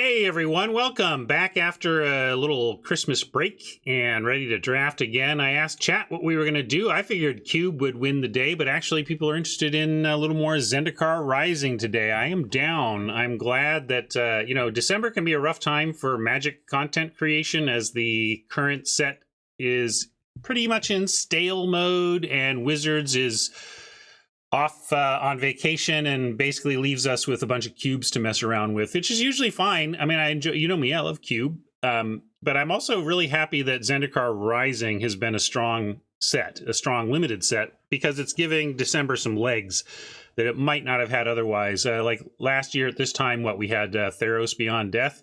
Hey everyone, welcome back after a little Christmas break and ready to draft again. I asked chat what we were going to do. I figured Cube would win the day, but actually people are interested in a little more Zendikar Rising today. I am down. I'm glad that, December can be a rough time for Magic content creation as the current set is pretty much in stale mode and Wizards is off on vacation and basically leaves us with a bunch of cubes to mess around with, which is usually fine. I mean, I enjoy, me, I love Cube. But I'm also really happy that Zendikar Rising has been a strong set, a strong limited set, because it's giving December some legs that it might not have had otherwise. Like last year at this time, we had Theros Beyond Death,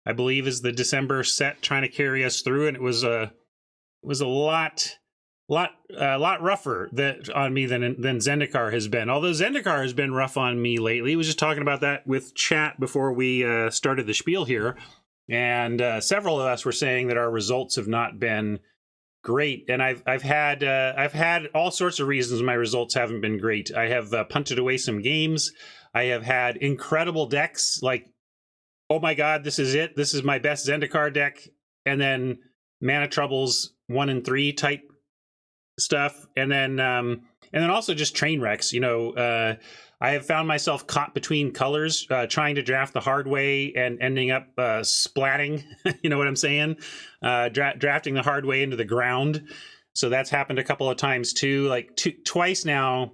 I believe, is the December set trying to carry us through, and it was a lot rougher on me than Zendikar has been. Although Zendikar has been rough on me lately. I was just talking about that with chat before we started the spiel here, and several of us were saying that our results have not been great. And I've had all sorts of reasons my results haven't been great. I have punted away some games. I have had incredible decks like, oh my god, this is it. This is my best Zendikar deck, and then Mana Troubles 1 and 3 type stuff, and then also just train wrecks. I have found myself caught between colors, trying to draft the hard way and ending up splatting. You know what I'm saying? Drafting the hard way into the ground. So that's happened a couple of times too. Like twice now.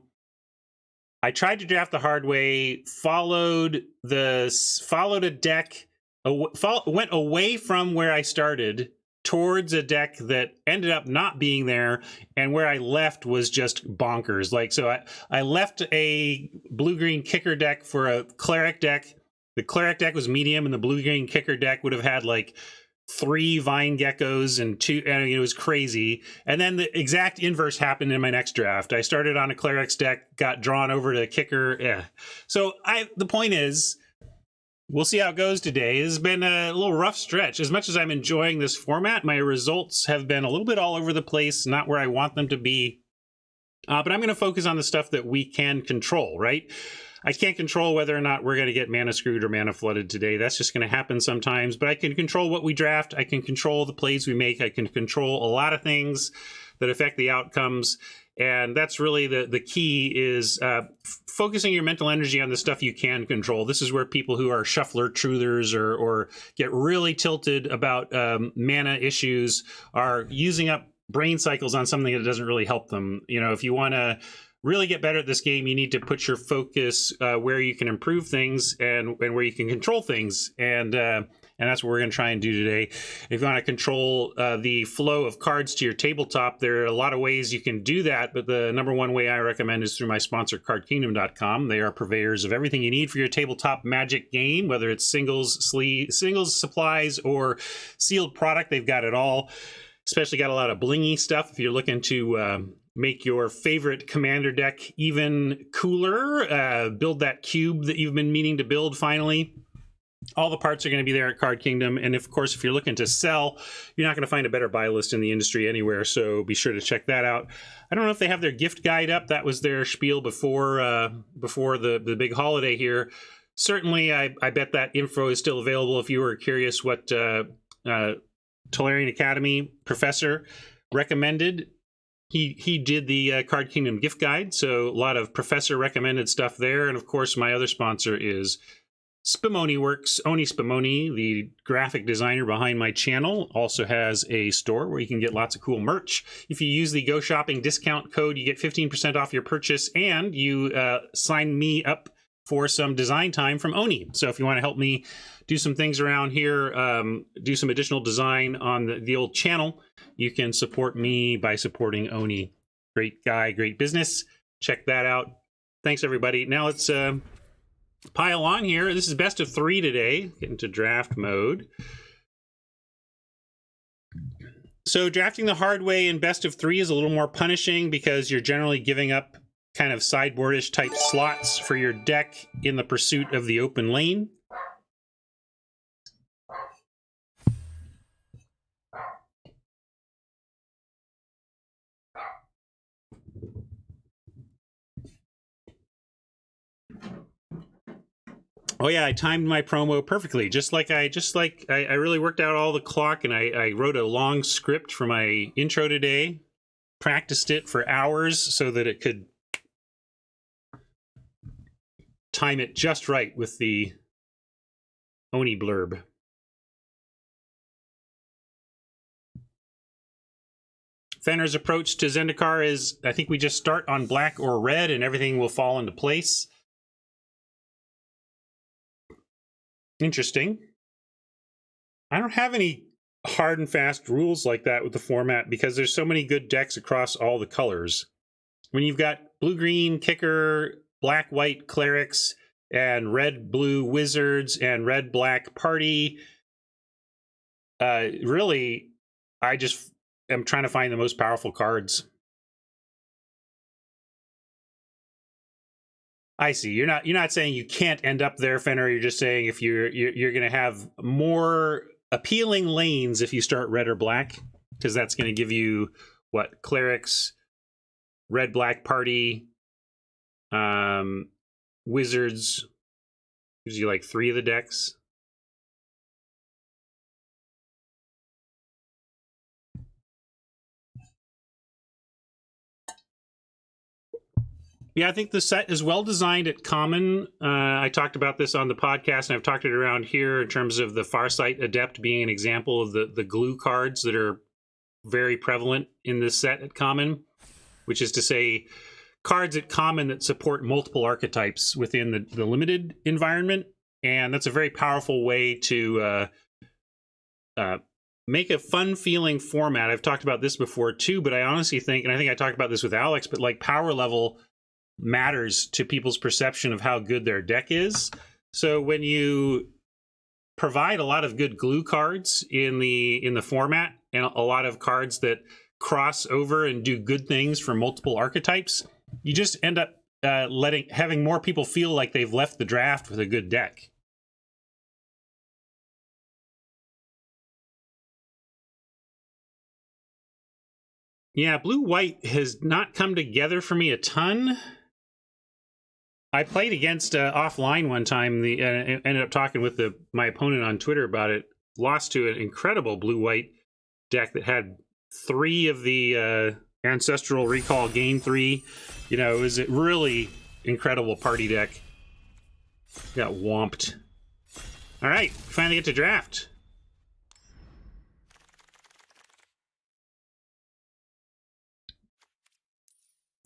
I tried to draft the hard way, followed a deck, went away from where I started towards a deck that ended up not being there, and where I left was just bonkers. Like, so I left a blue-green kicker deck for a cleric deck. The cleric deck was medium, and the blue-green kicker deck would have had like 3 vine geckos and 2, and it was crazy. And then the exact inverse happened in my next draft. I started on a cleric's deck, got drawn over to kicker. Yeah. So the point is, we'll see how it goes today. It's been a little rough stretch. As much as I'm enjoying this format, my results have been a little bit all over the place, not where I want them to be. But I'm going to focus on the stuff that we can control, right? I can't control whether or not we're going to get mana screwed or mana flooded today. That's just going to happen sometimes. But I can control what we draft. I can control the plays we make. I can control a lot of things that affect the outcomes. And that's really the key is focusing your mental energy on the stuff you can control. This is where people who are shuffler truthers or get really tilted about mana issues are using up brain cycles on something that doesn't really help them. If you want to really get better at this game, you need to put your focus where you can improve things and where you can control things. And that's what we're going to try and do today. If you want to control the flow of cards to your tabletop, there are a lot of ways you can do that, but the number one way I recommend is through my sponsor, CardKingdom.com. They are purveyors of everything you need for your tabletop Magic game, whether it's singles, supplies, or sealed product. They've got it all. Especially got a lot of blingy stuff if you're looking to make your favorite commander deck even cooler, build that cube that you've been meaning to build finally. All the parts are going to be there at Card Kingdom. And of course, if you're looking to sell, you're not going to find a better buy list in the industry anywhere. So be sure to check that out. I don't know if they have their gift guide up. That was their spiel before the big holiday here. Certainly, I bet that info is still available if you were curious what Tolarian Academy professor recommended. He did the Card Kingdom gift guide. So a lot of professor recommended stuff there. And of course, my other sponsor is Spumoni Works. Oni Spumoni, the graphic designer behind my channel, also has a store where you can get lots of cool merch. If you use the Go Shopping discount code, you get 15% off your purchase, and you sign me up for some design time from Oni. So if you want to help me do some things around here, do some additional design on the old channel, you can support me by supporting Oni. Great guy, great business. Check that out. Thanks, everybody. Now let's pile on here. This is best of 3 today. Get into draft mode. So drafting the hard way in best of 3 is a little more punishing because you're generally giving up kind of sideboardish type slots for your deck in the pursuit of the open lane. Oh yeah, I timed my promo perfectly. Just like I really worked out all the clock, and I wrote a long script for my intro today, practiced it for hours so that it could time it just right with the Oni blurb. Fenner's approach to Zendikar is, I think we just start on black or red and everything will fall into place. Interesting. I don't have any hard and fast rules like that with the format because there's so many good decks across all the colors. When you've got blue-green kicker, black-white clerics, and red-blue wizards, and red-black party, really, I just am trying to find the most powerful cards. I see. You're not saying you can't end up there, Fenner. You're just saying if you're going to have more appealing lanes if you start red or black, because that's going to give you what, clerics, red black party, wizards, gives you like 3 of the decks. Yeah, I think the set is well designed at common. I talked about this on the podcast, and I've talked it around here in terms of the Farsight Adept being an example of the glue cards that are very prevalent in this set at common, which is to say cards at common that support multiple archetypes within the limited environment. And that's a very powerful way to make a fun-feeling format. I've talked about this before too, but I honestly think, and I think I talked about this with Alex, but like power level matters to people's perception of how good their deck is. So when you provide a lot of good glue cards in the format and a lot of cards that cross over and do good things for multiple archetypes, you just end up having more people feel like they've left the draft with a good deck. Yeah, blue-white has not come together for me a ton. I played against offline one time. Ended up talking with my opponent on Twitter about it. Lost to an incredible blue-white deck that had 3 of the Ancestral Recall Gain 3. You know, it was a really incredible party deck. Got whomped. All right, finally get to draft.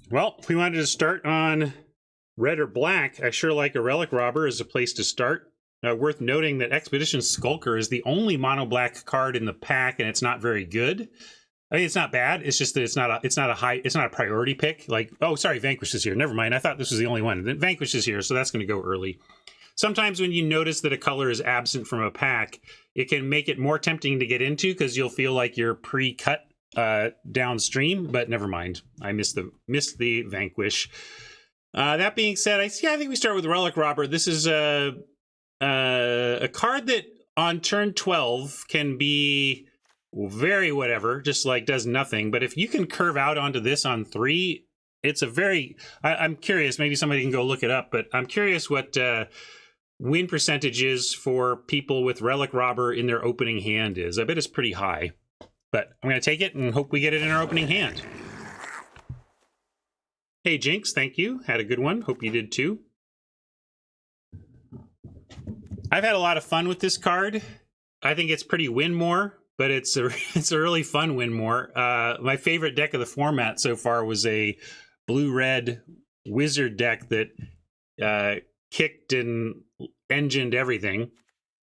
Well, if we wanted to start on red or black, I sure like a Relic Robber as a place to start. Worth noting that Expedition Skulker is the only mono black card in the pack, and it's not very good. I mean, it's not bad. It's just that it's not a priority pick. Like, oh, sorry, Vanquish is here. Never mind. I thought this was the only one. Vanquish is here, so that's going to go early. Sometimes when you notice that a color is absent from a pack, it can make it more tempting to get into because you'll feel like you're pre-cut downstream. But never mind. I missed the Vanquish. That being said, I think we start with Relic Robber. This is a card that on turn 12 can be very whatever, just like does nothing. But if you can curve out onto this on 3, it's a very... I'm curious, maybe somebody can go look it up, but I'm curious what win percentage is for people with Relic Robber in their opening hand is. I bet it's pretty high. But I'm going to take it and hope we get it in our opening hand. Hey, Jinx, thank you. Had a good one. Hope you did too. I've had a lot of fun with this card. I think it's pretty win more, but it's a really fun win more. My favorite deck of the format so far was a blue-red wizard deck that kicked and engined everything.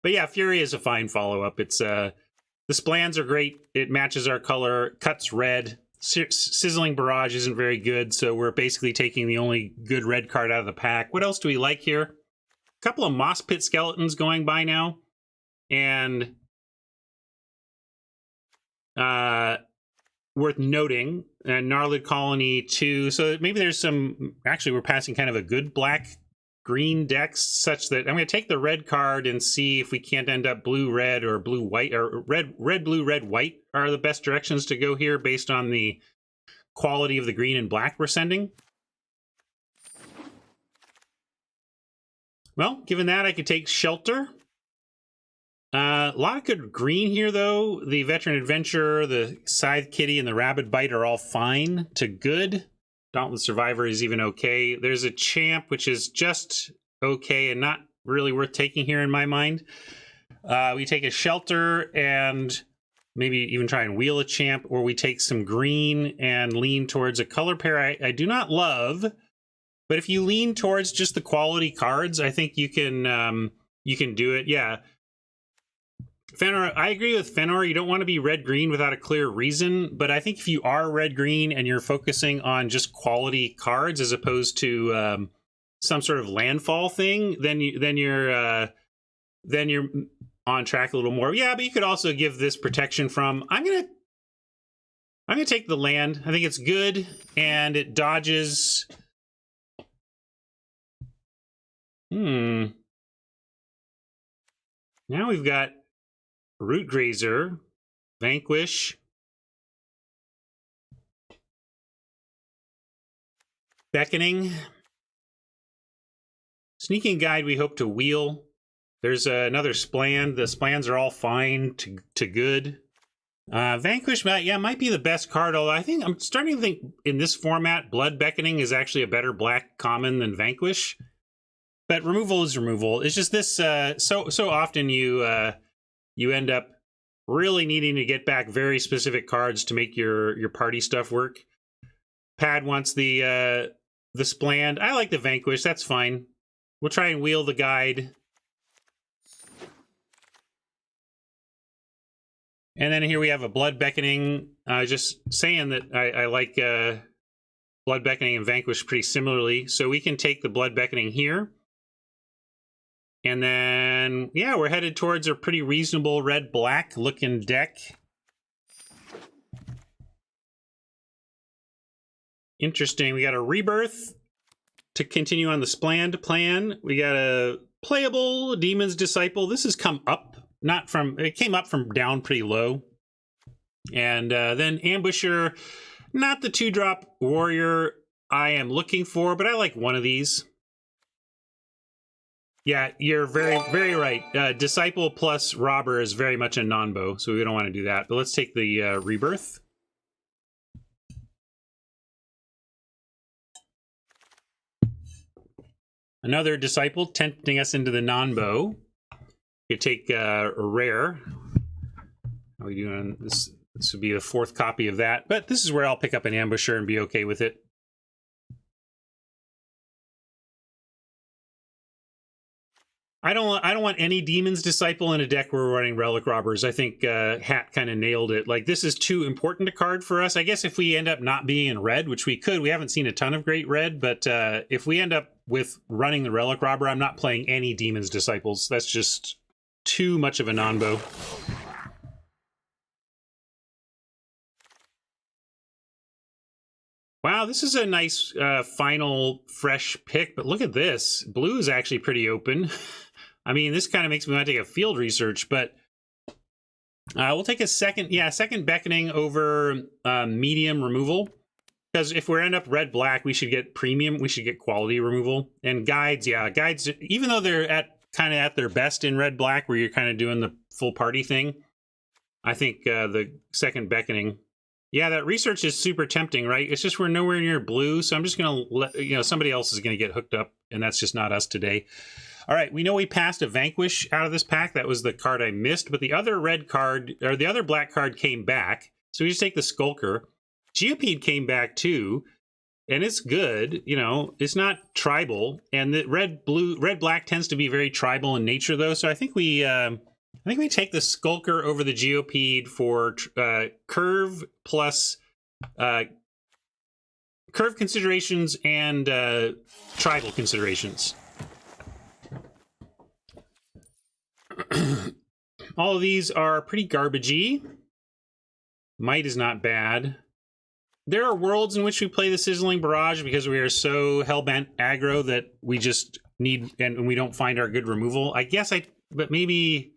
But yeah, Fury is a fine follow-up. It's the splans are great. It matches our color, cuts red. Sizzling Barrage isn't very good, so we're basically taking the only good red card out of the pack. What else do we like here? A couple of Moss Pit Skeletons going by now. And worth noting, Gnarled Colony 2. So maybe there's some... Actually, we're passing kind of a good black-green deck such that I'm going to take the red card and see if we can't end up blue-red or blue-white, or red-blue, red-white are the best directions to go here based on the quality of the green and black we're sending. Well, given that, I could take Shelter. A lot of good green here, though. The Veteran Adventurer, the Scythe Kitty, and the Rabid Bite are all fine to good. Dauntless Survivor is even okay. There's a Champ, which is just okay and not really worth taking here in my mind. We take a Shelter and maybe even try and wheel a Champ, or we take some green and lean towards a color pair I do not love. But if you lean towards just the quality cards, I think you can do it. Yeah. Fenor, I agree with Fenor. You don't want to be red-green without a clear reason, but I think if you are red-green and you're focusing on just quality cards as opposed to some sort of landfall thing, then you're on track a little more. Yeah, but you could also give this protection from. I'm gonna take the land. I think it's good, and it dodges. Now we've got Root Grazer, Vanquish, Beckoning, Sneaking Guide. We hope to wheel. There's another Spland. The Splans are all fine to good. Vanquish, yeah, might be the best card. Although I'm starting to think in this format, Blood Beckoning is actually a better black common than Vanquish. But removal is removal. It's just this. So often you end up really needing to get back very specific cards to make your party stuff work. Pad wants the Spland. I like the Vanquish. That's fine. We'll try and wheel the Guide. And then here we have a Blood Beckoning. Just saying that I like Blood Beckoning and Vanquish pretty similarly. So we can take the Blood Beckoning here. And then, yeah, we're headed towards a pretty reasonable red-black looking deck. Interesting. We got a Rebirth to continue on the Spland plan. We got a playable Demon's Disciple. This has come up, it came up from down pretty low. And then Ambusher, not the 2-drop warrior I am looking for, but I like one of these. Yeah, you're very, very right. Disciple plus Robber is very much a non-bow, so we don't want to do that. But let's take the Rebirth. Another Disciple tempting us into the non-bow. You take a Rare. How are we doing? This would be the 4th copy of that. But this is where I'll pick up an Ambusher and be okay with it. I don't want any Demon's Disciple in a deck where we're running Relic Robbers. I think Hat kind of nailed it. Like, this is too important a card for us. I guess if we end up not being in red, which we could, we haven't seen a ton of great red, but if we end up with running the Relic Robber, I'm not playing any Demon's Disciples. That's just too much of a non-bow. Wow, this is a nice final fresh pick, but look at this. Blue is actually pretty open. I mean, this kind of makes me want to take a field research, but we'll take a second Beckoning over medium removal. Because if we end up red-black, we should get premium, we should get quality removal. And Guides, Guides, even though they're kind of at their best in red-black, where you're kind of doing the full party thing, I think the second Beckoning. Yeah, that research is super tempting, right? It's just we're nowhere near blue, so I'm just going to let, somebody else is going to get hooked up, and that's just not us today. All right, we know we passed a Vanquish out of this pack. That was the card I missed, but the other red card, or the other black card came back, so we just take the Skulker. Geopede came back too, and it's good. It's not tribal, and the red-black tends to be very tribal in nature, though, so I think we take the Skulker over the Geopede for curve plus curve considerations and tribal considerations. All of these are pretty garbagey. Might is not bad. There are worlds in which we play the Sizzling Barrage because we are so hellbent aggro that we just need, and we don't find our good removal. But maybe...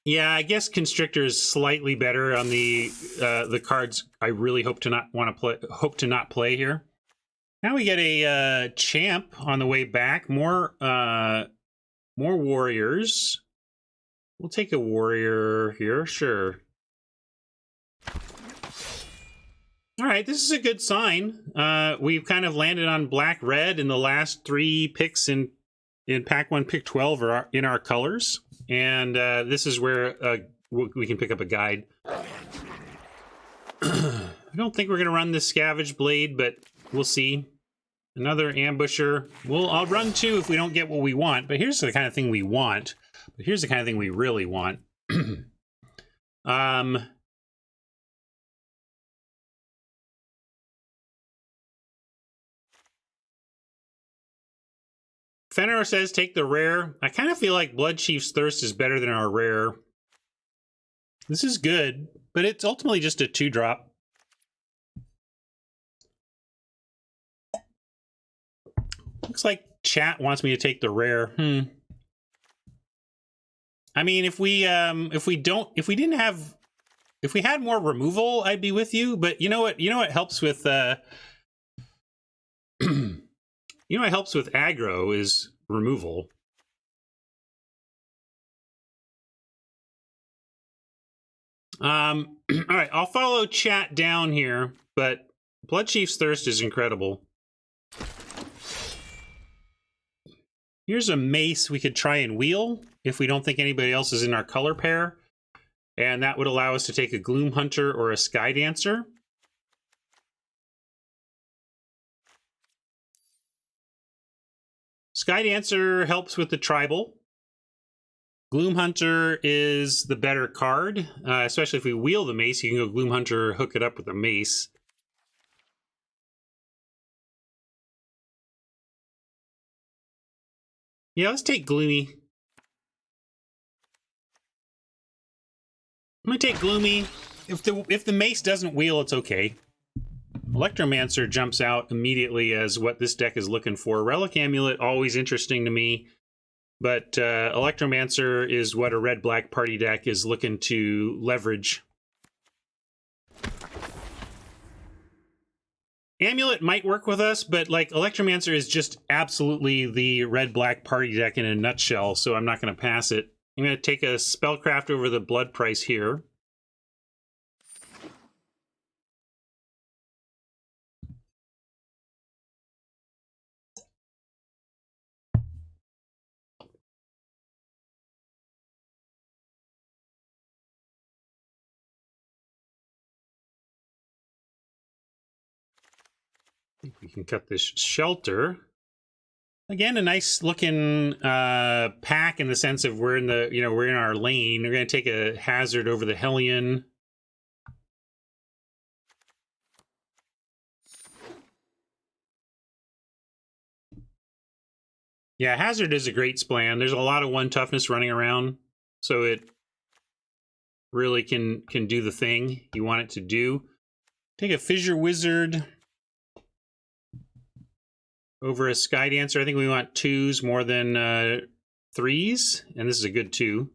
Yeah, I guess Constrictor is slightly better on the cards I really hope to not play here. Now we get a champ on the way back. More warriors. We'll take a warrior here, sure. All right, this is a good sign. We've kind of landed on black-red in the last 3 picks in Pack 1, Pick 12 are in our colors. And this is where we can pick up a guide. I don't think we're going to run this Scavenge Blade, but we'll see. Another ambusher. I'll run 2 if we don't get what we want, but here's the kind of thing we want. But here's the kind of thing we really want. Fenrir says take the rare. I kind of feel like Bloodchief's Thirst is better than our rare. This is good, but it's ultimately just a 2-drop. Looks like chat wants me to take the rare. I mean, if we had more removal, I'd be with you. But you know what? You know what helps with you know what helps with aggro is removal. All right, I'll follow chat down here, but Bloodchief's Thirst is incredible. Here's a mace we could try and wheel if we don't think anybody else is in our color pair. And that would allow us to take a Gloom Hunter or a Sky Dancer. Sky Dancer helps with the tribal. Gloom Hunter is the better card, especially if we wheel the mace. You can go Gloom Hunter, hook it up with a mace. Yeah, let's take Gloomy. I'm gonna take Gloomy. If the mace doesn't wheel, it's okay. Electromancer jumps out immediately as what this deck is looking for. Relic Amulet, always interesting to me. But Electromancer is what a red-black party deck is looking to leverage. Amulet might work with us, but like Electromancer is just absolutely the red-black party deck in a nutshell, so I'm not going to pass it. I'm going to take a Spellcraft over the blood price here. I think we can cut this shelter. Again, a nice looking pack in the sense of we're in the, we're in our lane. We're going to take a hazard over the Hellion. Yeah, hazard is a great splan. There's a lot of 1 toughness running around, so it really can do the thing you want it to do. Take a Fissure Wizard over a Sky Dancer. I think we want 2s more than 3s, and this is a good 2.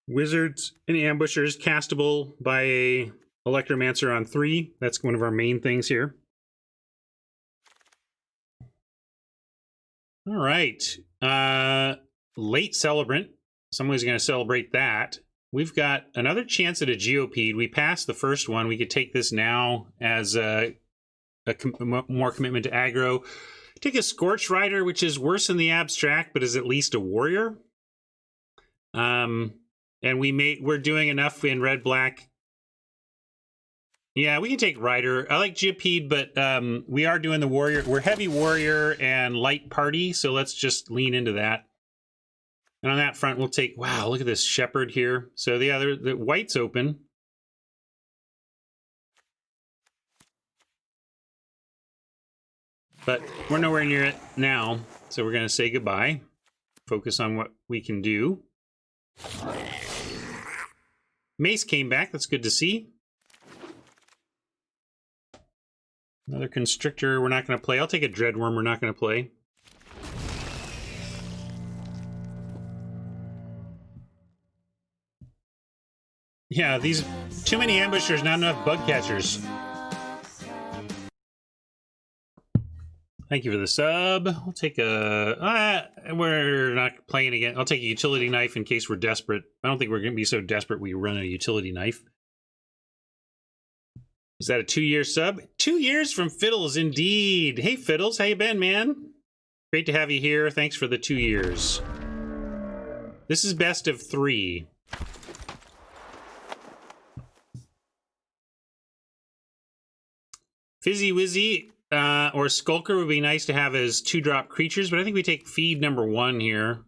Wizards and Ambushers castable by a Electromancer on 3. That's one of our main things here. All right. Late Celebrant. Somebody's going to celebrate that. We've got another chance at a Geopede. We passed the first one. We could take this now as more commitment to aggro. Take a Scorch Rider, which is worse in the abstract, but is at least a warrior. And we're doing enough in red-black. Yeah, we can take Rider. I like Geopede, but we are doing the warrior. We're heavy warrior and light party, so let's just lean into that. And on that front, we'll take, wow, look at this Shepherd here. So the white's open. But we're nowhere near it now, so we're going to say goodbye. Focus on what we can do. Mace came back, that's good to see. Another Constrictor we're not going to play. I'll take a Dreadworm we're not going to play. Yeah, these too many ambushers, not enough bug catchers. Thank you for the sub. I'll take a... we're not playing again. I'll take a utility knife in case we're desperate. I don't think we're going to be so desperate we run a utility knife. Is that a 2-year sub? 2 years from Fiddles, indeed. Hey, Fiddles, how you been, man? Great to have you here. Thanks for the 2 years. This is best of 3. Fizzy Wizzy or Skulker would be nice to have as 2-drop creatures, but I think we take feed number 1 here.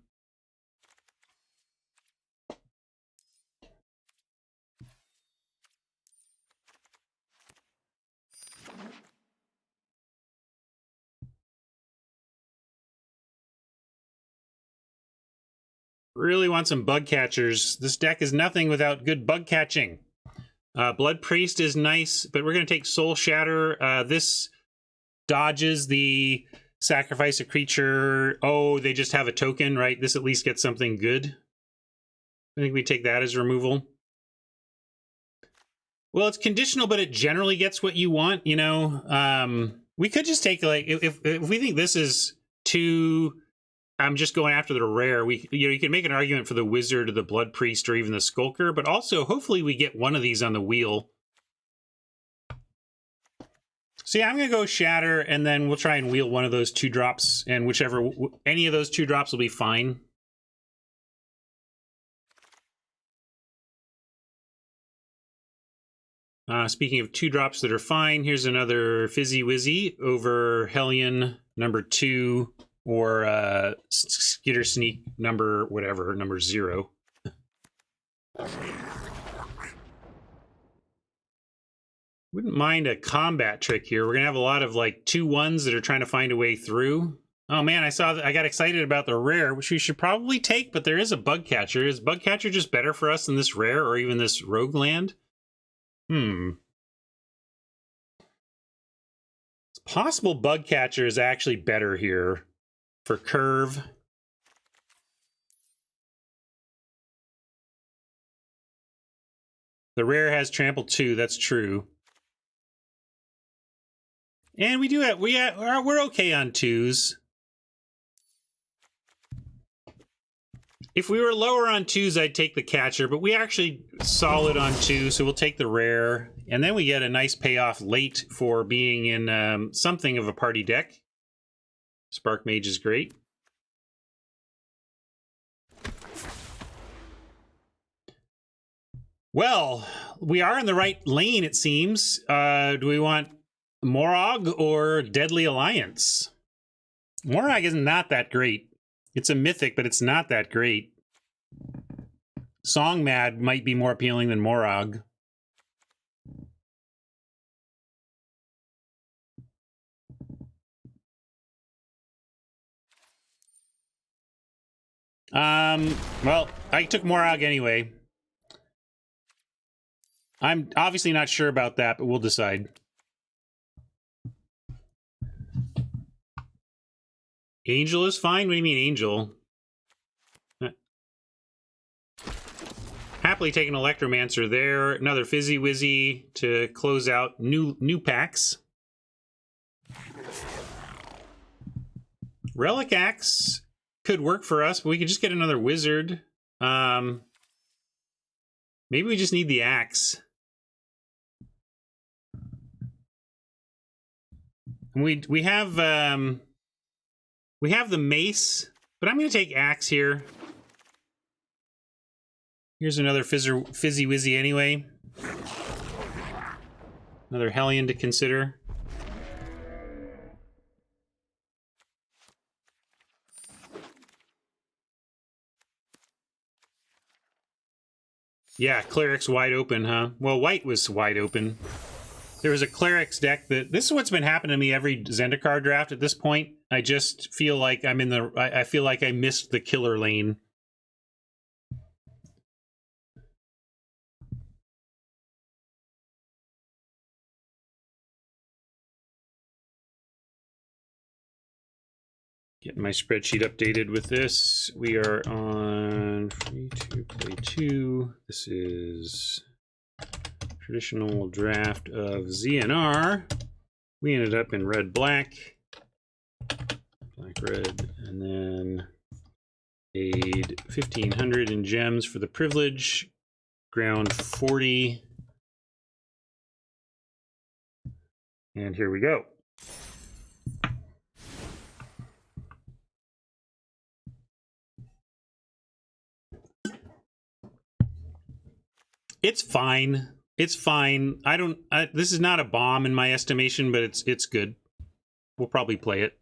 Really want some bug catchers. This deck is nothing without good bug catching. Blood Priest is nice, but we're going to take Soul Shatter. This dodges the sacrifice a creature. Oh, they just have a token, right? This at least gets something good. I think we take that as removal. Well, it's conditional, but it generally gets what you want, you know? We could just take, like, if we think this is too... I'm just going after the rare. You can make an argument for the Wizard or the Blood Priest or even the Skulker, but also hopefully we get one of these on the wheel. So yeah, I'm going to go Shatter, and then we'll try and wheel one of those 2-drops, and whichever, any of those 2-drops will be fine. Speaking of 2-drops that are fine, here's another Fizzy Wizzy over Hellion number 2. Or Skitter Sneak number, whatever, number 0. Wouldn't mind a combat trick here. We're going to have a lot of, like, 2-1s that are trying to find a way through. Oh, man, I got excited about the rare, which we should probably take, but there is a bug catcher. Is bug catcher just better for us than this rare or even this rogue land? It's possible bug catcher is actually better here. For curve. The rare has trample 2, that's true. And we do have, we're okay on 2s. If we were lower on 2s, I'd take the catcher, but we actually solid on 2, so we'll take the rare. And then we get a nice payoff late for being in something of a party deck. Spark Mage is great. Well, we are in the right lane, it seems. Do we want Morog or Deadly Alliance? Morog is not that great. It's a mythic, but it's not that great. Song Mad might be more appealing than Morog. Well, I took Morog anyway. I'm obviously not sure about that, but we'll decide. Angel is fine? What do you mean, Angel? Happily take an Electromancer there. Another Fizzy Wizzy to close out new packs. Relic Axe could work for us, but we could just get another Wizard. Maybe we just need the Axe. We have the Mace, but I'm going to take Axe here. Here's another Fizzy Wizzy anyway. Another Hellion to consider. Yeah, Cleric's wide open, huh? Well, white was wide open. There was a Cleric's deck that... This is what's been happening to me every Zendikar draft at this point. I just feel like I'm in the... I feel like I missed the killer lane. Getting my spreadsheet updated with this. We are on free to play 2. This is traditional draft of ZNR. We ended up in red, black, red, and then paid 1,500 in gems for the privilege. Ground 40. And here we go. It's fine. It's fine. This is not a bomb in my estimation, but it's good. We'll probably play it.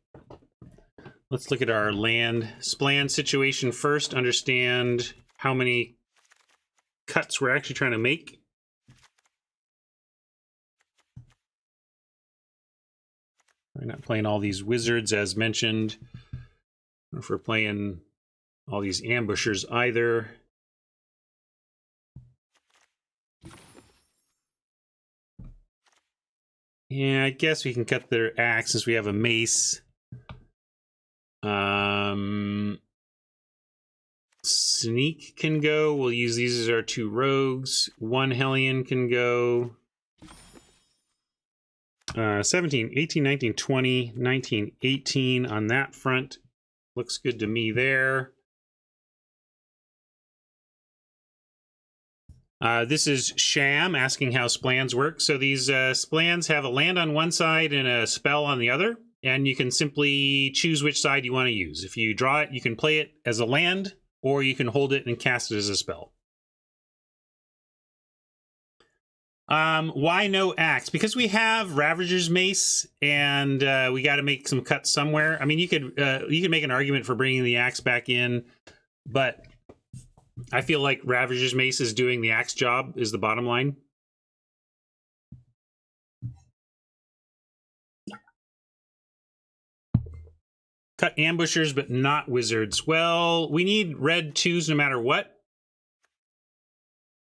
Let's look at our land splan situation first, understand how many cuts we're actually trying to make. We're not playing all these wizards as mentioned. I don't know if we're playing all these ambushers either. Yeah, I guess we can cut their axe since we have a mace. Sneak can go. We'll use these as our 2 rogues. 1 Hellion can go. 17, 18, 19, 20, 19, 18 on that front. Looks good to me there. This is Sham asking how splans work. So these splans have a land on one side and a spell on the other, and you can simply choose which side you want to use. If you draw it, you can play it as a land, or you can hold it and cast it as a spell. Why no axe? Because we have Ravager's Mace, and we got to make some cuts somewhere. I mean, you could make an argument for bringing the axe back in, but I feel like Ravager's Mace is doing the axe job, is the bottom line. Cut ambushers, but not wizards. Well, we need red 2s no matter what.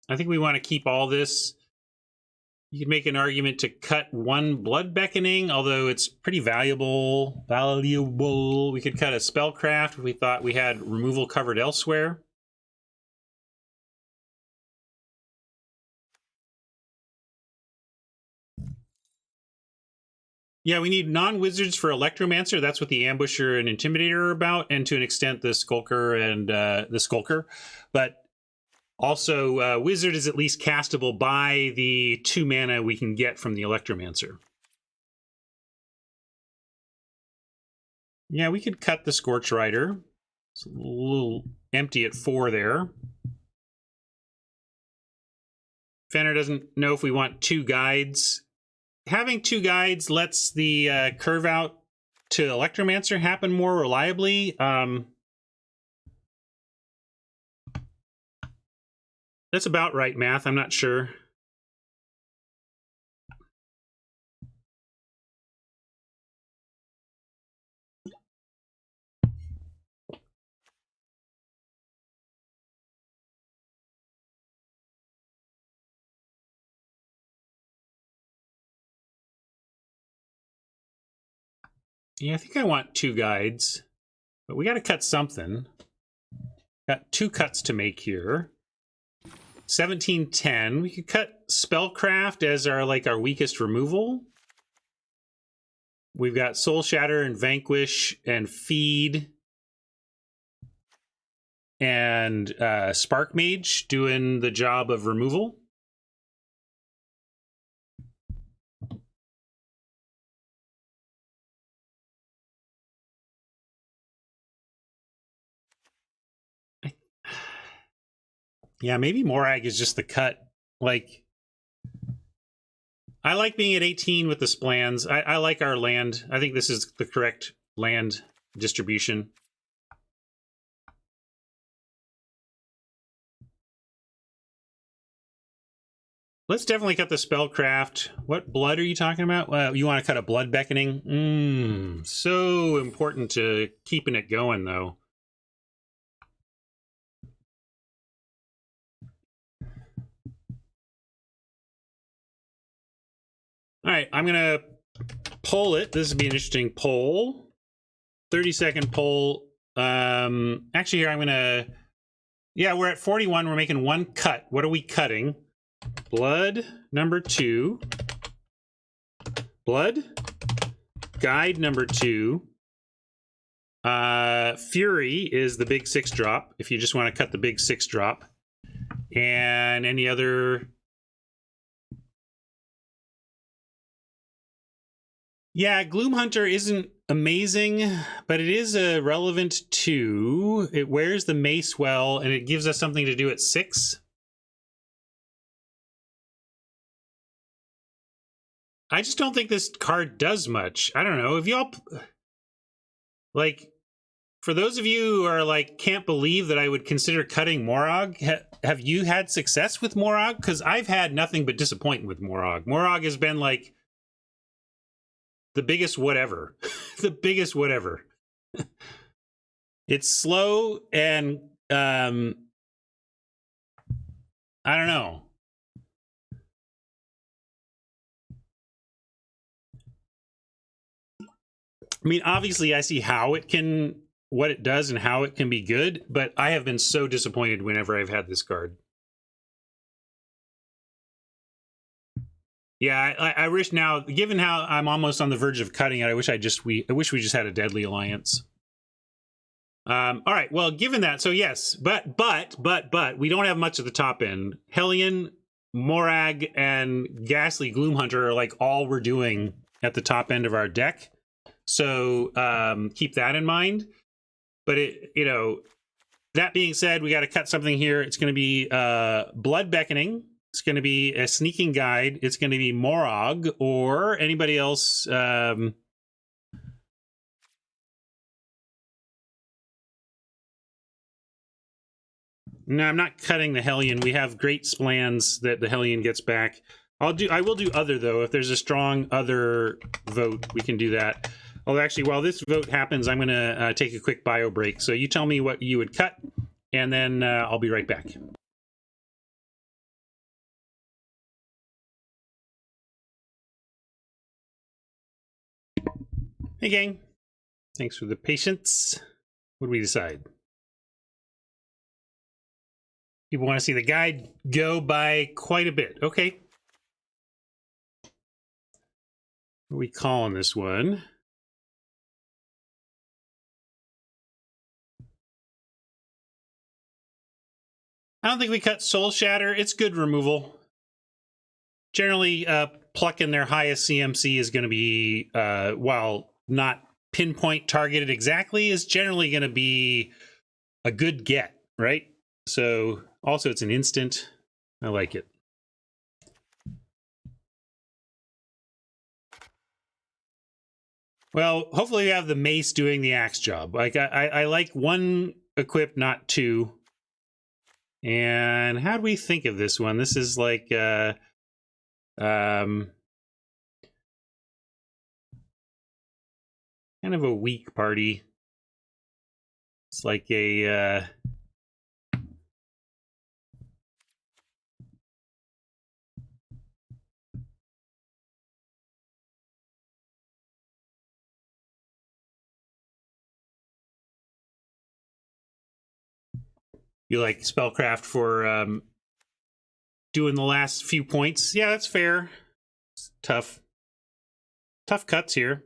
I think we want to keep all this. You could make an argument to cut 1 blood beckoning, although it's pretty valuable. We could cut a spellcraft if we thought we had removal covered elsewhere. Yeah, we need non-wizards for Electromancer. That's what the Ambusher and Intimidator are about, and to an extent the Skulker and the Skulker. But also, Wizard is at least castable by the 2 mana we can get from the Electromancer. Yeah, we could cut the Scorch Rider. It's a little empty at 4 there. Fenner doesn't know if we want 2 guides. Having 2 guides lets the curve out to Electromancer happen more reliably. That's about right math. I'm not sure. Yeah, I think I want 2 guides, but we got to cut something. Got 2 cuts to make here. 1710. We could cut Spellcraft as our weakest removal. We've got Soul Shatter and Vanquish and Feed and Spark Mage doing the job of removal. Yeah, maybe Morag is just the cut. Like, I like being at 18 with the splans. I like our land. I think this is the correct land distribution. Let's definitely cut the Spellcraft. What blood are you talking about? Well, you want to cut a Blood Beckoning? So important to keeping it going, though. All right, I'm going to poll it. This would be an interesting poll. 30-second poll. Actually, here I'm going to... Yeah, we're at 41. We're making 1 cut. What are we cutting? Blood number 2. Blood. Guide number 2. Fury is the big 6 drop, if you just want to cut the big 6 drop. And any other... Yeah, Gloomhunter isn't amazing, but it is a relevant 2. It wears the mace well, and it gives us something to do at 6. I just don't think this card does much. I don't know. If y'all... Like, for those of you who are like, can't believe that I would consider cutting Morog, have you had success with Morog? Because I've had nothing but disappointment with Morog. Morog has been like the biggest whatever. The biggest whatever. It's slow and I don't know. I mean, obviously I see how it can, what it does and how it can be good, but I have been so disappointed whenever I've had this card. Yeah, I wish now, given how I'm almost on the verge of cutting it, I wish we just had a Deadly Alliance. All right, well, given that, so yes, but we don't have much at the top end. Hellion, Morag, and Ghastly Gloomhunter are like all we're doing at the top end of our deck. So keep that in mind. But that being said, we got to cut something here. It's going to be Blood Beckoning. It's going to be a Sneaking Guide. It's going to be Morog or anybody else. No, I'm not cutting the Hellion. We have great splans that the Hellion gets back. I will do other, though. If there's a strong other vote, we can do that. Oh, actually, while this vote happens, I'm going to take a quick bio break. So you tell me what you would cut, and then I'll be right back. Hey, gang. Thanks for the patience. What do we decide? People want to see the guide go by quite a bit. Okay. What are we calling this one? I don't think we cut Soul Shatter. It's good removal. Generally, plucking their highest CMC is going to be, while not pinpoint targeted exactly, is generally going to be a good get, right? So, also it's an instant. I like it. Well, hopefully we have the mace doing the axe job. Like, I like 1 equip, not 2. And how do we think of this one? This is like, kind of a weak party. It's like a, you like spellcraft for doing the last few points. Yeah, that's fair. It's tough cuts here.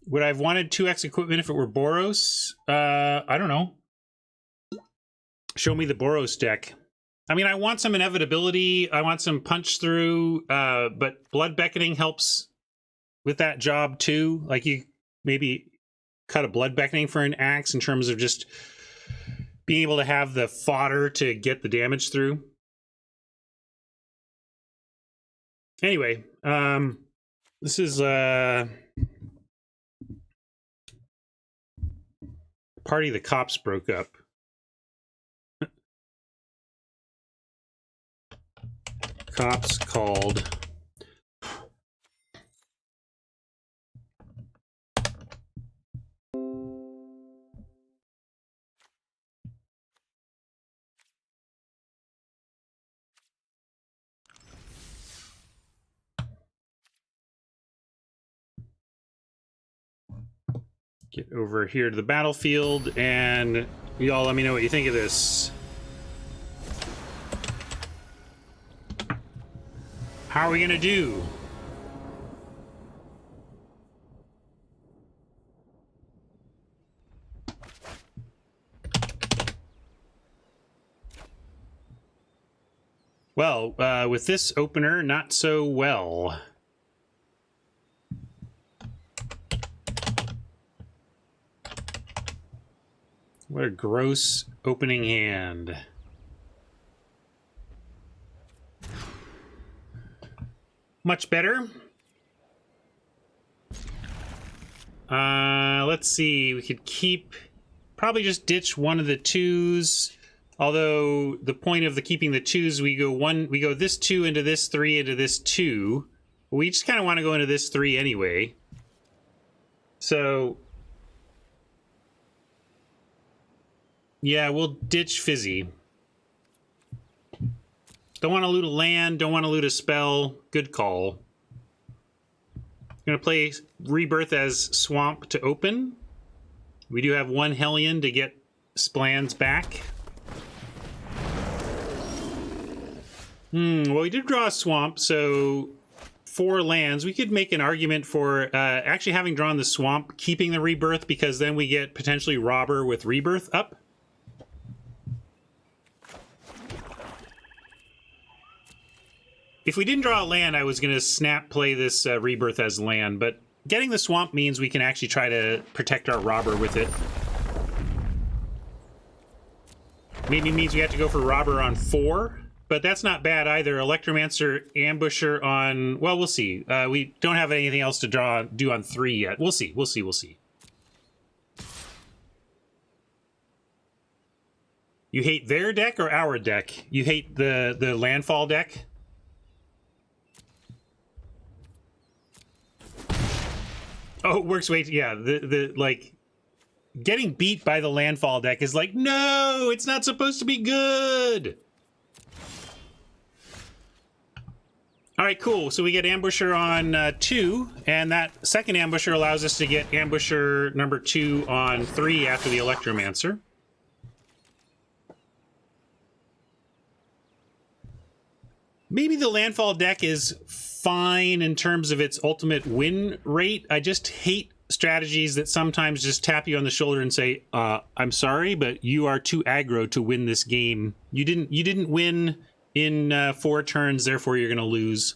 Would I have wanted 2x equipment if it were Boros? I don't know. Show me the Boros deck. I mean, I want some inevitability. I want some punch through, but Blood Beckoning helps with that job too. Like, you maybe cut a Blood Beckoning for an axe in terms of just being able to have the fodder to get the damage through. Anyway, this is party the cops broke up. Cops called. Get over here to the battlefield, and y'all let me know what you think of this. How are we gonna do? Well, with this opener, not so well. What a gross opening hand. Much better. Let's see. We could keep... Probably just ditch one of the twos. Although the point of the keeping the twos, we go this 2 into this 3 into this 2. We just kind of want to go into this 3 anyway. So yeah, we'll ditch Fizzy. Don't want to loot a land, don't want to loot a spell. Good call. Gonna play Rebirth as Swamp to open. We do have one Hellion to get Splans back. Well, we did draw a Swamp, so 4 lands. We could make an argument for actually having drawn the Swamp, keeping the Rebirth, because then we get potentially Robber with Rebirth up. If we didn't draw a land, I was going to snap play this Rebirth as land, but getting the Swamp means we can actually try to protect our Robber with it. Maybe means we have to go for Robber on 4. But that's not bad either. Electromancer, Ambusher on... Well, we'll see. We don't have anything else to do on 3 yet. We'll see. We'll see. We'll see. You hate their deck or our deck? You hate the landfall deck? Oh, it works way... Yeah, like... Getting beat by the landfall deck is like, no! It's not supposed to be good! All right, cool. So we get Ambusher on 2, and that second Ambusher allows us to get Ambusher number 2 on 3 after the Electromancer. Maybe the landfall deck is fine in terms of its ultimate win rate. I just hate strategies that sometimes just tap you on the shoulder and say, I'm sorry, but you are too aggro to win this game. You didn't win in 4 turns, therefore you're going to lose.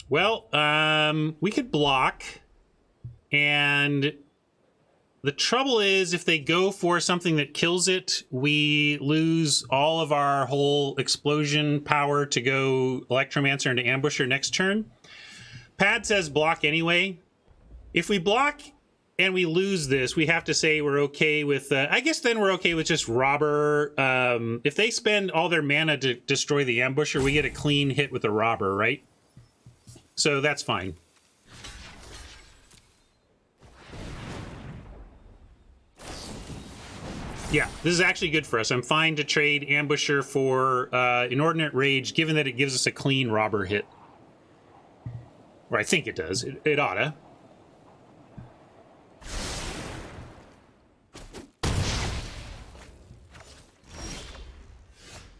Well, we could block, and the trouble is if they go for something that kills it, we lose all of our whole explosion power to go Electromancer into Ambusher next turn. Pad says block anyway. If we block and we lose this, we have to say we're okay with... I guess then we're okay with just Robber. If they spend all their mana to destroy the Ambusher, we get a clean hit with the Robber, right? So that's fine. Yeah, this is actually good for us. I'm fine to trade Ambusher for Inordinate Rage, given that it gives us a clean Robber hit. Or I think it does. It oughta.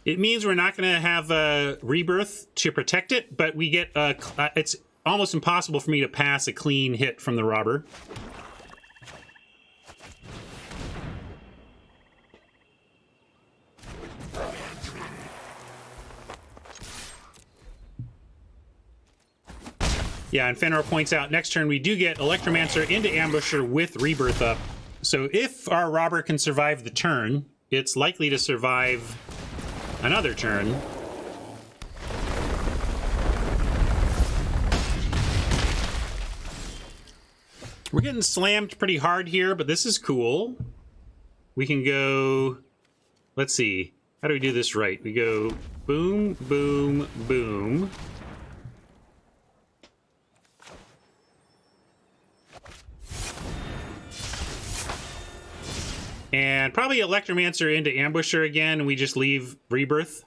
It means we're not going to have a Rebirth to protect it, but we get a... it's almost impossible for me to pass a clean hit from the Robber. Yeah, and Fenrir points out, next turn we do get Electromancer into Ambusher with Rebirth up. So if our Robber can survive the turn, it's likely to survive another turn. We're getting slammed pretty hard here, but this is cool. We can go... Let's see. How do we do this right? We go boom, boom, boom. And probably Electromancer into Ambusher again, and we just leave Rebirth.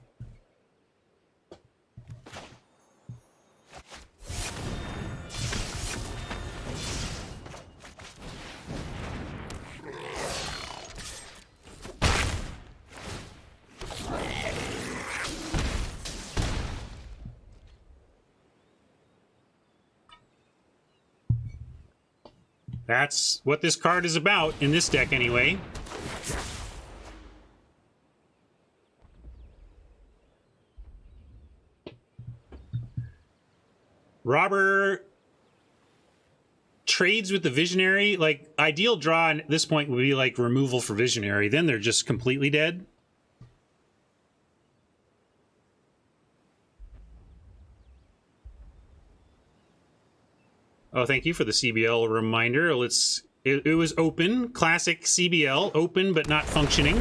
That's what this card is about, in this deck anyway. Robber trades with the Visionary. Like, ideal draw at this point would be like removal for Visionary. Then they're just completely dead. Oh, thank you for the CBL reminder. It was open, classic CBL, open but not functioning.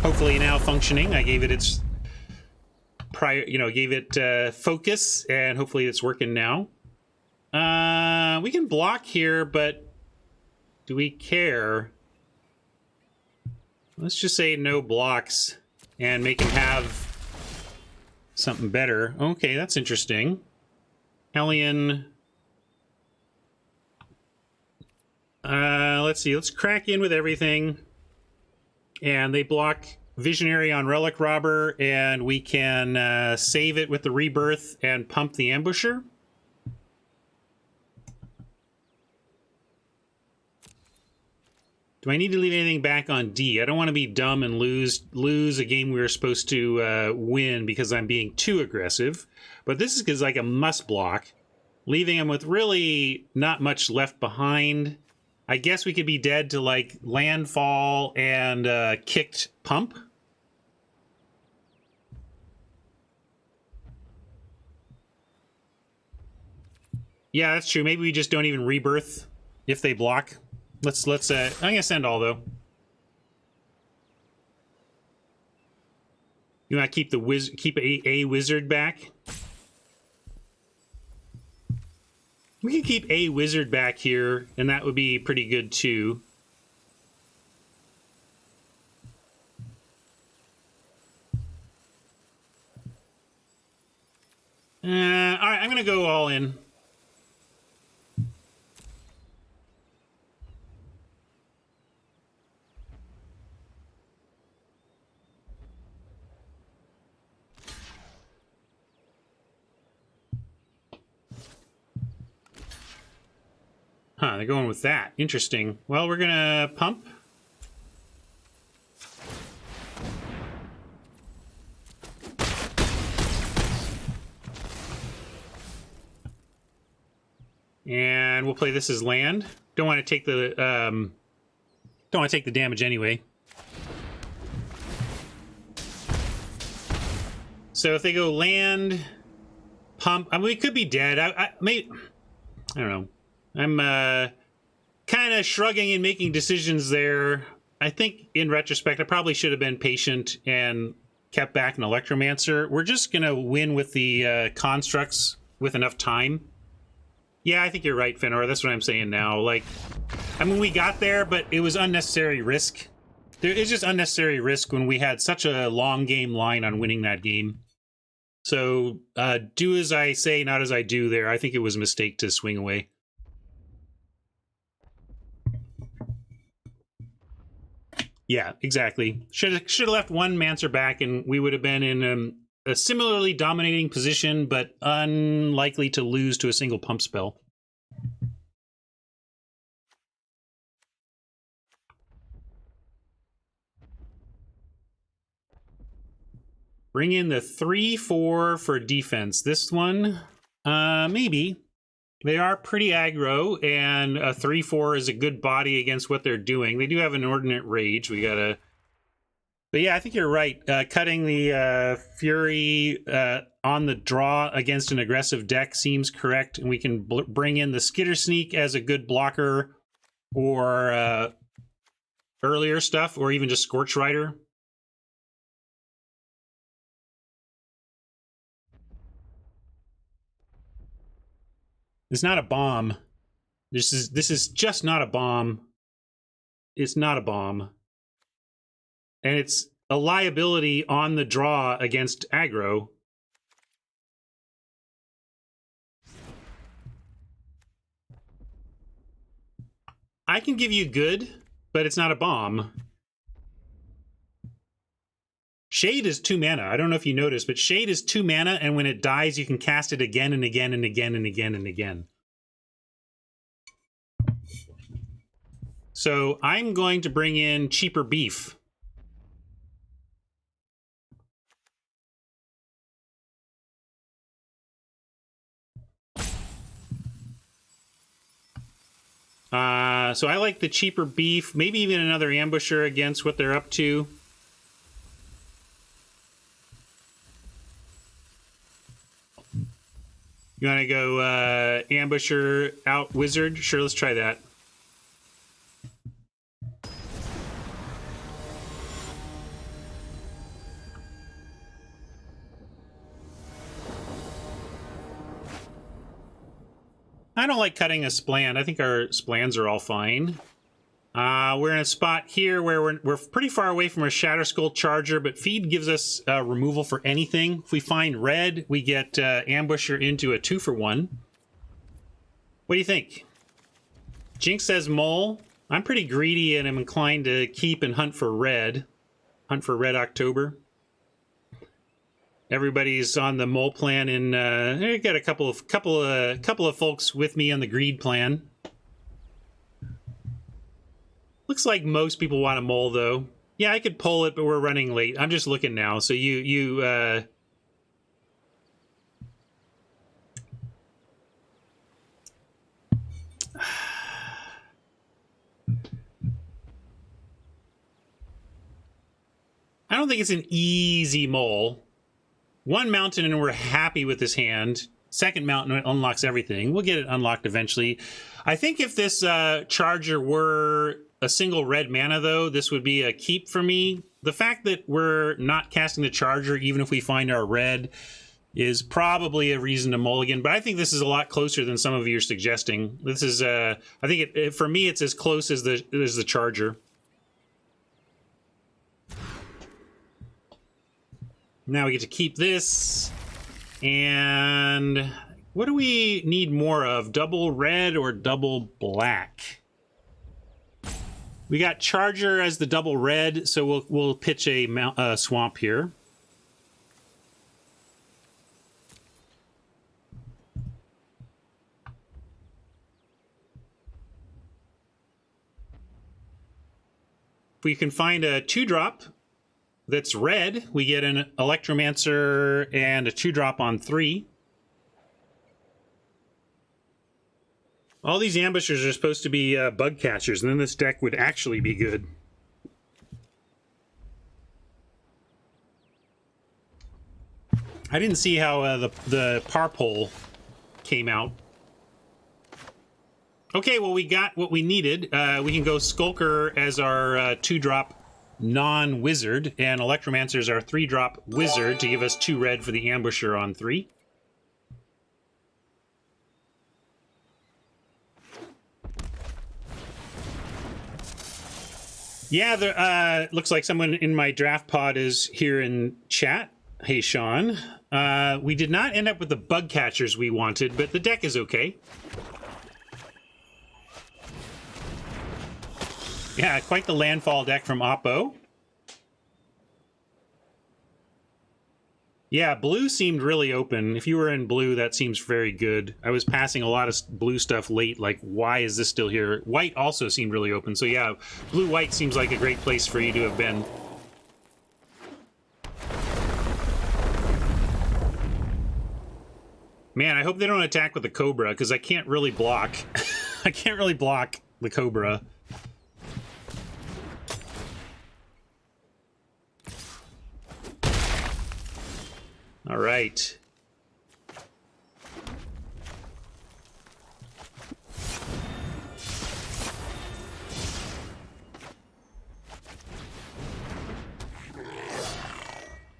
Hopefully now functioning. I gave it its prior, gave it focus, and hopefully it's working now. We can block here, but do we care? Let's just say no blocks and make him have something better. Okay, that's interesting. Hellion. Let's see. Let's crack in with everything. And they block Visionary on Relic Robber, and we can save it with the Rebirth and pump the Ambusher. Do I need to leave anything back on D? I don't want to be dumb and lose a game we were supposed to win because I'm being too aggressive. But this is like a must block, leaving him with really not much left behind. I guess we could be dead to like landfall and kicked pump. Yeah, that's true. Maybe we just don't even rebirth if they block. Let's I'm gonna send all though. You want to keep a wizard back? We can keep a wizard back here, and that would be pretty good too. All right, I'm gonna go all in. Huh, they're going with that. Interesting. Well, we're gonna pump. And we'll play this as land. Don't want to take the damage anyway. So if they go land, pump, I mean, we could be dead. I don't know. I'm kind of shrugging and making decisions there. I think in retrospect, I probably should have been patient and kept back an Electromancer. We're just going to win with the constructs with enough time. Yeah, I think you're right, Fenor. That's what I'm saying now. Like, I mean, we got there, but it was unnecessary risk. There is just unnecessary risk when we had such a long game line on winning that game. So do as I say, not as I do there. I think it was a mistake to swing away. Yeah, exactly. Should have left one Mancer back, and we would have been in a similarly dominating position, but unlikely to lose to a single pump spell. Bring in the 3/4 for defense. This one, maybe. They are pretty aggro, and a 3/4 is a good body against what they're doing. They do have an Inordinate Rage. We gotta... But yeah, I think you're right. Cutting the Fury on the draw against an aggressive deck seems correct, and we can bring in the Skitter Sneak as a good blocker, or earlier stuff, or even just Scorch Rider. It's not a bomb. This is just not a bomb. It's not a bomb. And it's a liability on the draw against aggro. I can give you good, but it's not a bomb. Shade is 2 mana. I don't know if you noticed, but Shade is 2 mana, and when it dies, you can cast it again and again and again and again and again. So I'm going to bring in cheaper beef. So I like the cheaper beef, maybe even another ambusher against what they're up to. You want to go ambusher out wizard? Sure, let's try that. I don't like cutting a splan. I think our splans are all fine. We're in a spot here where we're pretty far away from our Shatter Skull Charger, but feed gives us removal for anything. If we find red, we get ambusher into a 2-for-1. What do you think? Jinx says mole. I'm pretty greedy and I'm inclined to keep and hunt for red. Hunt for red October. Everybody's on the mole plan, and I got a couple of folks with me on the greed plan. Looks like most people want a mole, though. Yeah, I could pull it, but we're running late. I'm just looking now, so I don't think it's an easy mole. One mountain and we're happy with this hand. Second mountain unlocks everything. We'll get it unlocked eventually. I think if this charger were a single red mana, though, this would be a keep for me. The fact that we're not casting the charger, even if we find our red, is probably a reason to mulligan. But I think this is a lot closer than some of you are suggesting. This is, I think for me, it's as close as the charger. Now we get to keep this. And what do we need more of? Double red or double black? We got charger as the double red, so we'll pitch a swamp here. If we can find a 2-drop that's red, we get an Electromancer and a 2-drop on 3. All these ambushers are supposed to be bug catchers, and then this deck would actually be good. I didn't see how the Parpole came out. Okay, well, we got what we needed. We can go Skulker as our 2-drop non-wizard, and Electromancer's our 3-drop wizard to give us 2 red for the ambusher on 3. Yeah, there, looks like someone in my draft pod is here in chat. Hey, Sean. We did not end up with the bug catchers we wanted, but the deck is okay. Yeah, quite the landfall deck from Oppo. Yeah, blue seemed really open. If you were in blue, that seems very good. I was passing a lot of blue stuff late, like, why is this still here? White also seemed really open, so yeah, blue-white seems like a great place for you to have been. Man, I hope they don't attack with the Cobra, because I can't really block. I can't really block the Cobra. All right.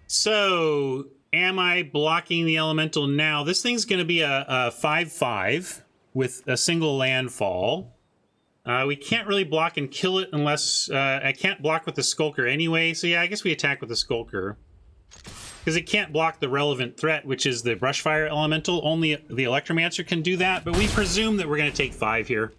So, am I blocking the elemental now? This thing's going to be a 5/5 with a single landfall. We can't really block and kill it unless... I can't block with the Skulker anyway, so yeah, I guess we attack with the Skulker. Because it can't block the relevant threat, which is the Brushfire Elemental. Only the Electromancer can do that, but we presume that we're going to take 5 here.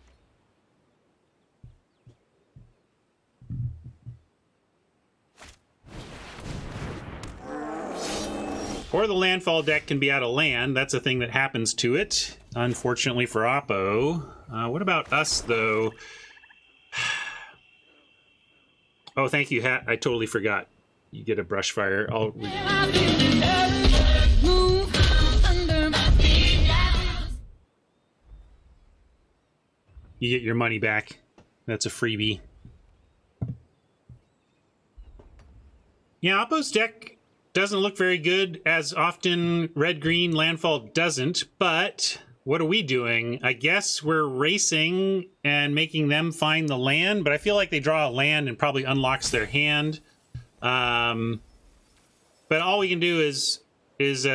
Or the Landfall deck can be out of land. That's a thing that happens to it, unfortunately for Oppo. What about us, though? Oh, thank you, Hat. I totally forgot. You get a brush fire. You get your money back. That's a freebie. Yeah, Oppo's deck doesn't look very good. As often, red-green landfall doesn't, but what are we doing? I guess we're racing and making them find the land, but I feel like they draw a land and probably unlocks their hand. But all we can do is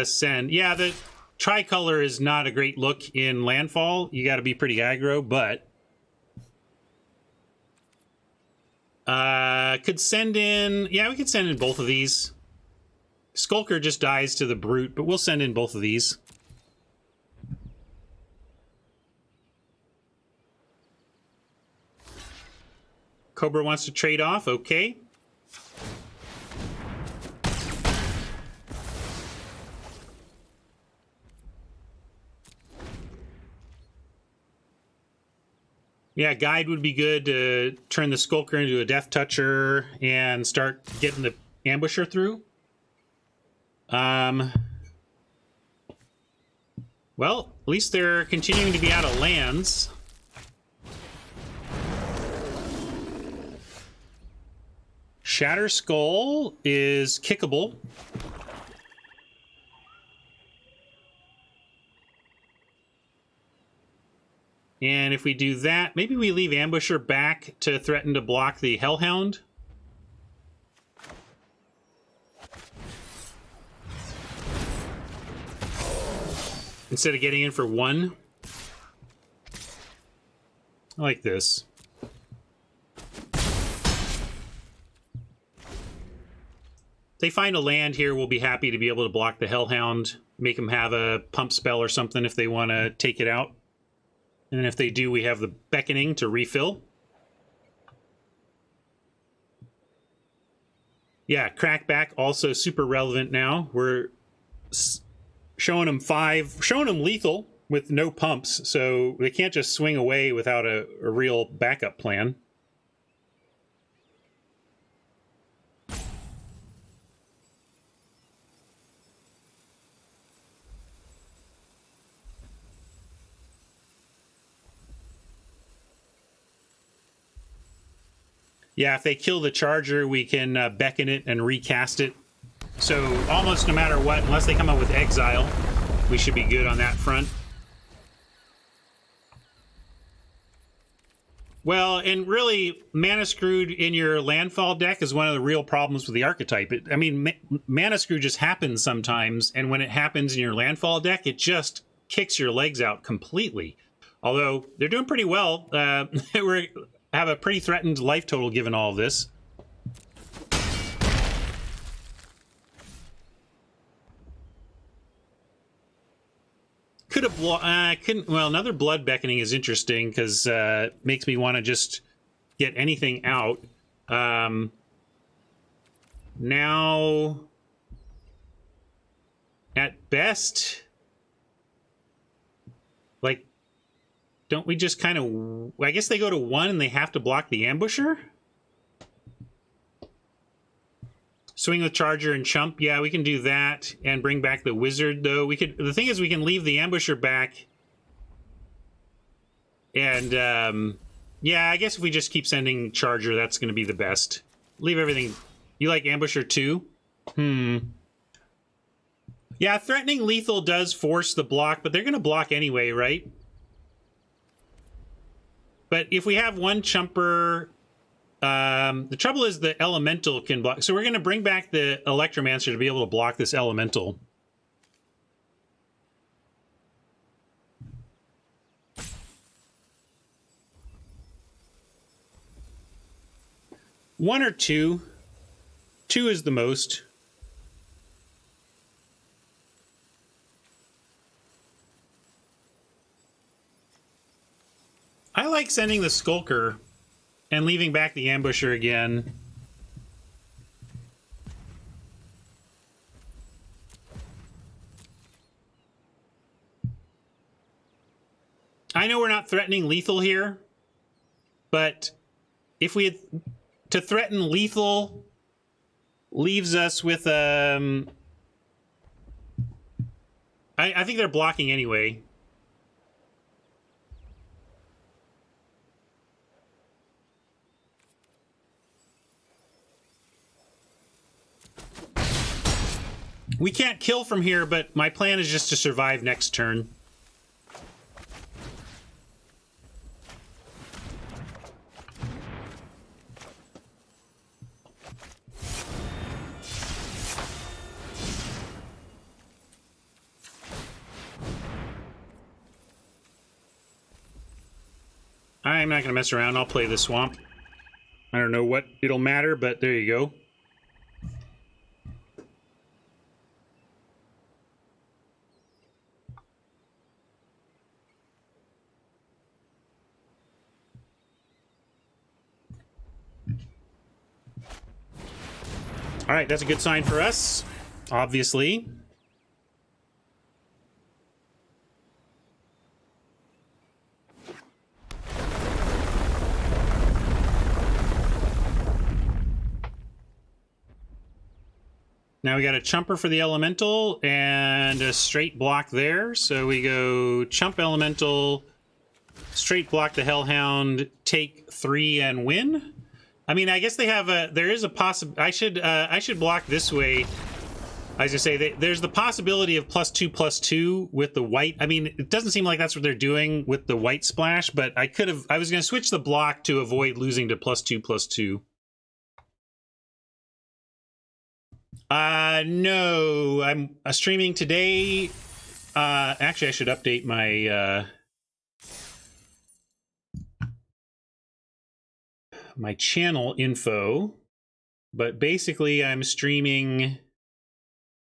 send. Yeah, the tricolor is not a great look in landfall. You got to be pretty aggro, but could send in. Yeah, we could send in both of these. Skulker just dies to the brute, but we'll send in both of these. Cobra wants to trade off. Okay. Yeah, guide would be good to turn the Skulker into a Death Toucher and start getting the Ambusher through. Well, at least they're continuing to be out of lands. Shatter Skull is kickable. And if we do that, maybe we leave Ambusher back to threaten to block the Hellhound. Instead of getting in for one. I like this. If they find a land here, we'll be happy to be able to block the Hellhound, make them have a pump spell or something if they want to take it out. And if they do, we have the Beckoning to refill. Yeah, Crackback also super relevant now. We're showing them lethal with no pumps, so they can't just swing away without a real backup plan. Yeah, if they kill the Charger, we can beckon it and recast it. So almost no matter what, unless they come up with Exile, we should be good on that front. Well, and really, Mana Screwed in your landfall deck is one of the real problems with the archetype. Mana Screw just happens sometimes, and when it happens in your landfall deck, it just kicks your legs out completely. Although, they're doing pretty well. We have a pretty threatened life total given all of this. Could have couldn't. Well, another Blood Beckoning is interesting because makes me want to just get anything out. Now, at best, like, don't we just kind of? I guess they go to 1 and they have to block the Ambusher. Swing with Charger and Chump. Yeah, we can do that and bring back the Wizard, though. We could. The thing is, we can leave the Ambusher back. And, yeah, I guess if we just keep sending Charger, that's going to be the best. Leave everything. You like Ambusher, too? Yeah, threatening lethal does force the block, but they're going to block anyway, right? But if we have one Chumper... the trouble is the Elemental can block. So we're going to bring back the Electromancer to be able to block this Elemental. One or two. 2 is the most. I like sending the Skulker and leaving back the Ambusher again. I know we're not threatening lethal here, but if we had... to threaten lethal leaves us with I think they're blocking anyway. We can't kill from here, but my plan is just to survive next turn. I'm not going to mess around. I'll play the swamp. I don't know what it'll matter, but there you go. All right, that's a good sign for us, obviously. Now we got a chumper for the elemental and a straight block there. So we go chump elemental, straight block the hellhound, take 3 and win. I mean, I guess they have a. There is a I should block this way. As I say, there's the possibility of +2/+2 with the white. I mean, it doesn't seem like that's what they're doing with the white splash, but I could have. I was going to switch the block to avoid losing to +2/+2. No, I'm streaming today. Actually, I should update my my channel info. But basically, I'm streaming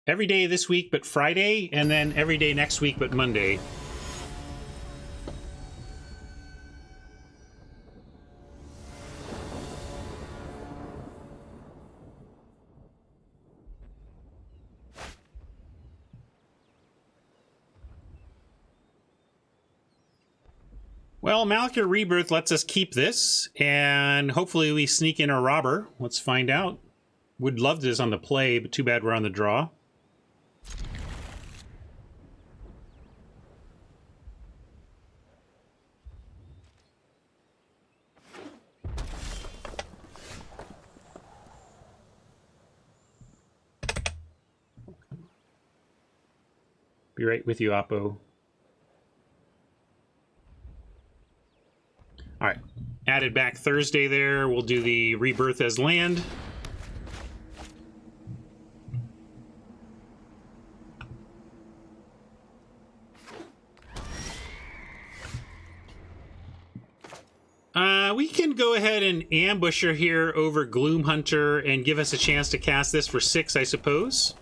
every day this week but Friday, and then every day next week but Monday. Well, Malachir Rebirth lets us keep this, and hopefully we sneak in a robber. Let's find out. Would love this on the play, but too bad we're on the draw. Be right with you, Oppo. All right, added back Thursday there. We'll do the Rebirth as land. We can go ahead and ambush her here over Gloom Hunter and give us a chance to cast this for 6, I suppose.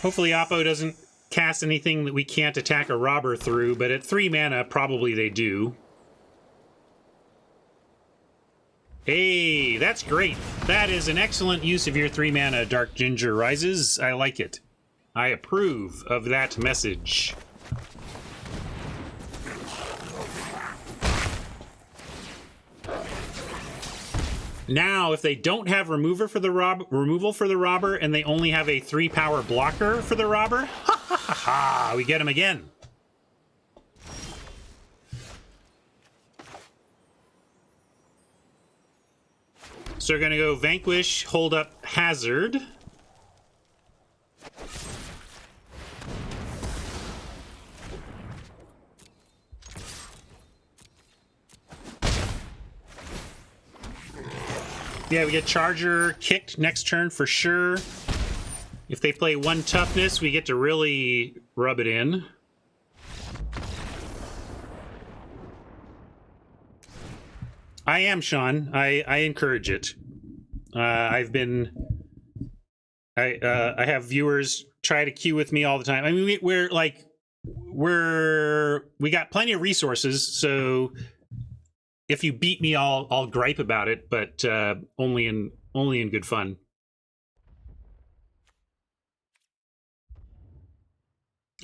Hopefully Oppo doesn't cast anything that we can't attack a robber through, but at 3 mana, probably they do. Hey, that's great. That is an excellent use of your 3 mana, Dark Ginger Rises. I like it. I approve of that message. Now, if they don't have removal for the robber, and they only have a 3-power blocker for the robber, ha ha ha ha, we get him again. So we're gonna go Vanquish, hold up Hazard. Yeah, we get Charger kicked next turn for sure. If they play 1 toughness, we get to really rub it in. I am, Sean. I encourage it. I have viewers try to queue with me all the time. I mean, we got plenty of resources, so if you beat me, I'll gripe about it, but only in good fun.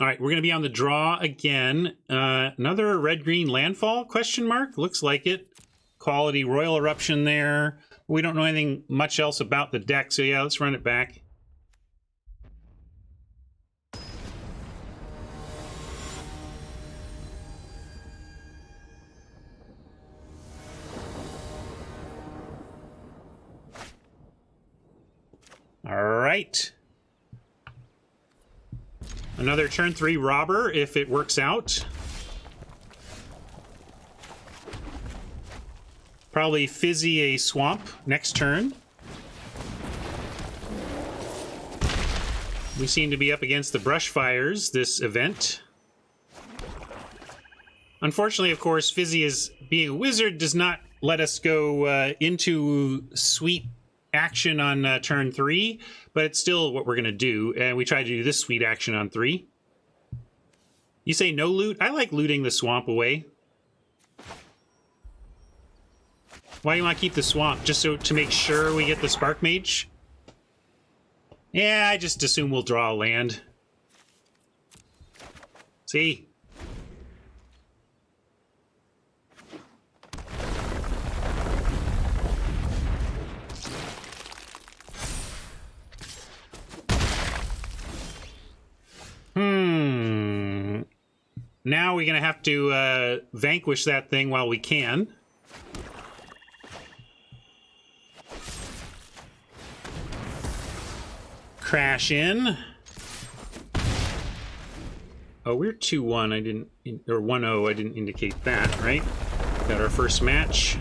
All right, we're going to be on the draw again. Another red-green landfall? Question mark? Looks like it. quality Royal Eruption there. We don't know anything much else about the deck, so yeah, let's run it back. All right. Another turn 3 Robber if it works out. Probably Fizzy a Swamp next turn. We seem to be up against the Brush Fires this event. Unfortunately, of course, Fizzy is being a wizard does not let us go into sweet action on turn 3, but it's still what we're going to do, and we try to do this sweet action on 3. You say no loot? I like looting the swamp away. Why do you want to keep the swamp? Just so to make sure we get the Spark Mage? Yeah, I just assume we'll draw a land. See? Now we're going to have to vanquish that thing while we can. Crash in. Oh, we're 2-1. I didn't, or 1-0. I didn't indicate that, right? Got our first match.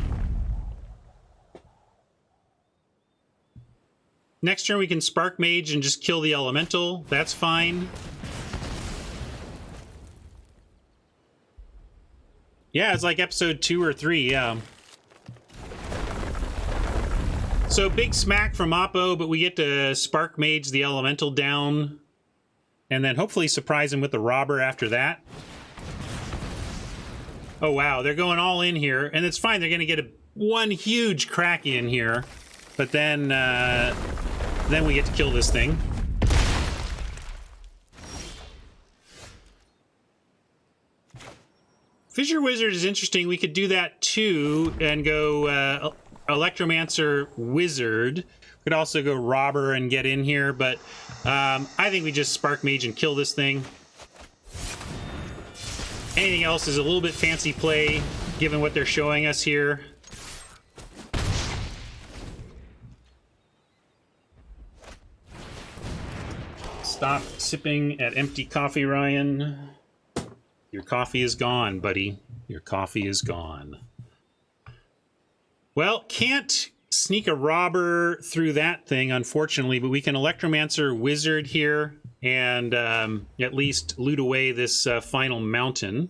Next turn we can Spark Mage and just kill the Elemental. That's fine. Yeah, it's like episode 2 or 3, yeah. So big smack from Oppo, but we get to Spark Mage the Elemental down. And then hopefully surprise him with the Robber after that. Oh wow, they're going all in here. And it's fine, they're going to get one huge crack in here. But then we get to kill this thing. Fissure Wizard is interesting. We could do that too and go Electromancer Wizard. Could also go Robber and get in here, but I think we just Spark Mage and kill this thing. Anything else is a little bit fancy play, given what they're showing us here. Stop sipping at empty coffee, Ryan. Your coffee is gone, buddy. Your coffee is gone. Well, can't sneak a Robber through that thing, unfortunately, but we can Electromancer Wizard here and at least loot away this final mountain.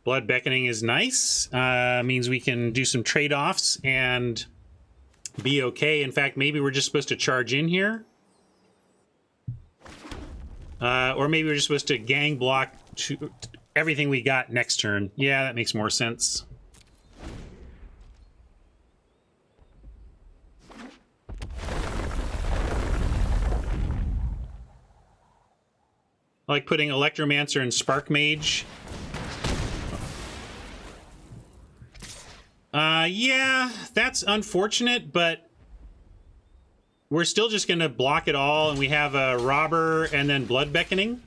Blood Beckoning is nice. Means we can do some trade-offs and be okay. In fact, maybe we're just supposed to charge in here. Or maybe we're just supposed to gang block to everything we got next turn. Yeah, that makes more sense. I like putting Electromancer and Spark Mage. Yeah, that's unfortunate, but we're still just going to block it all, and we have a Robber and then Blood Beckoning.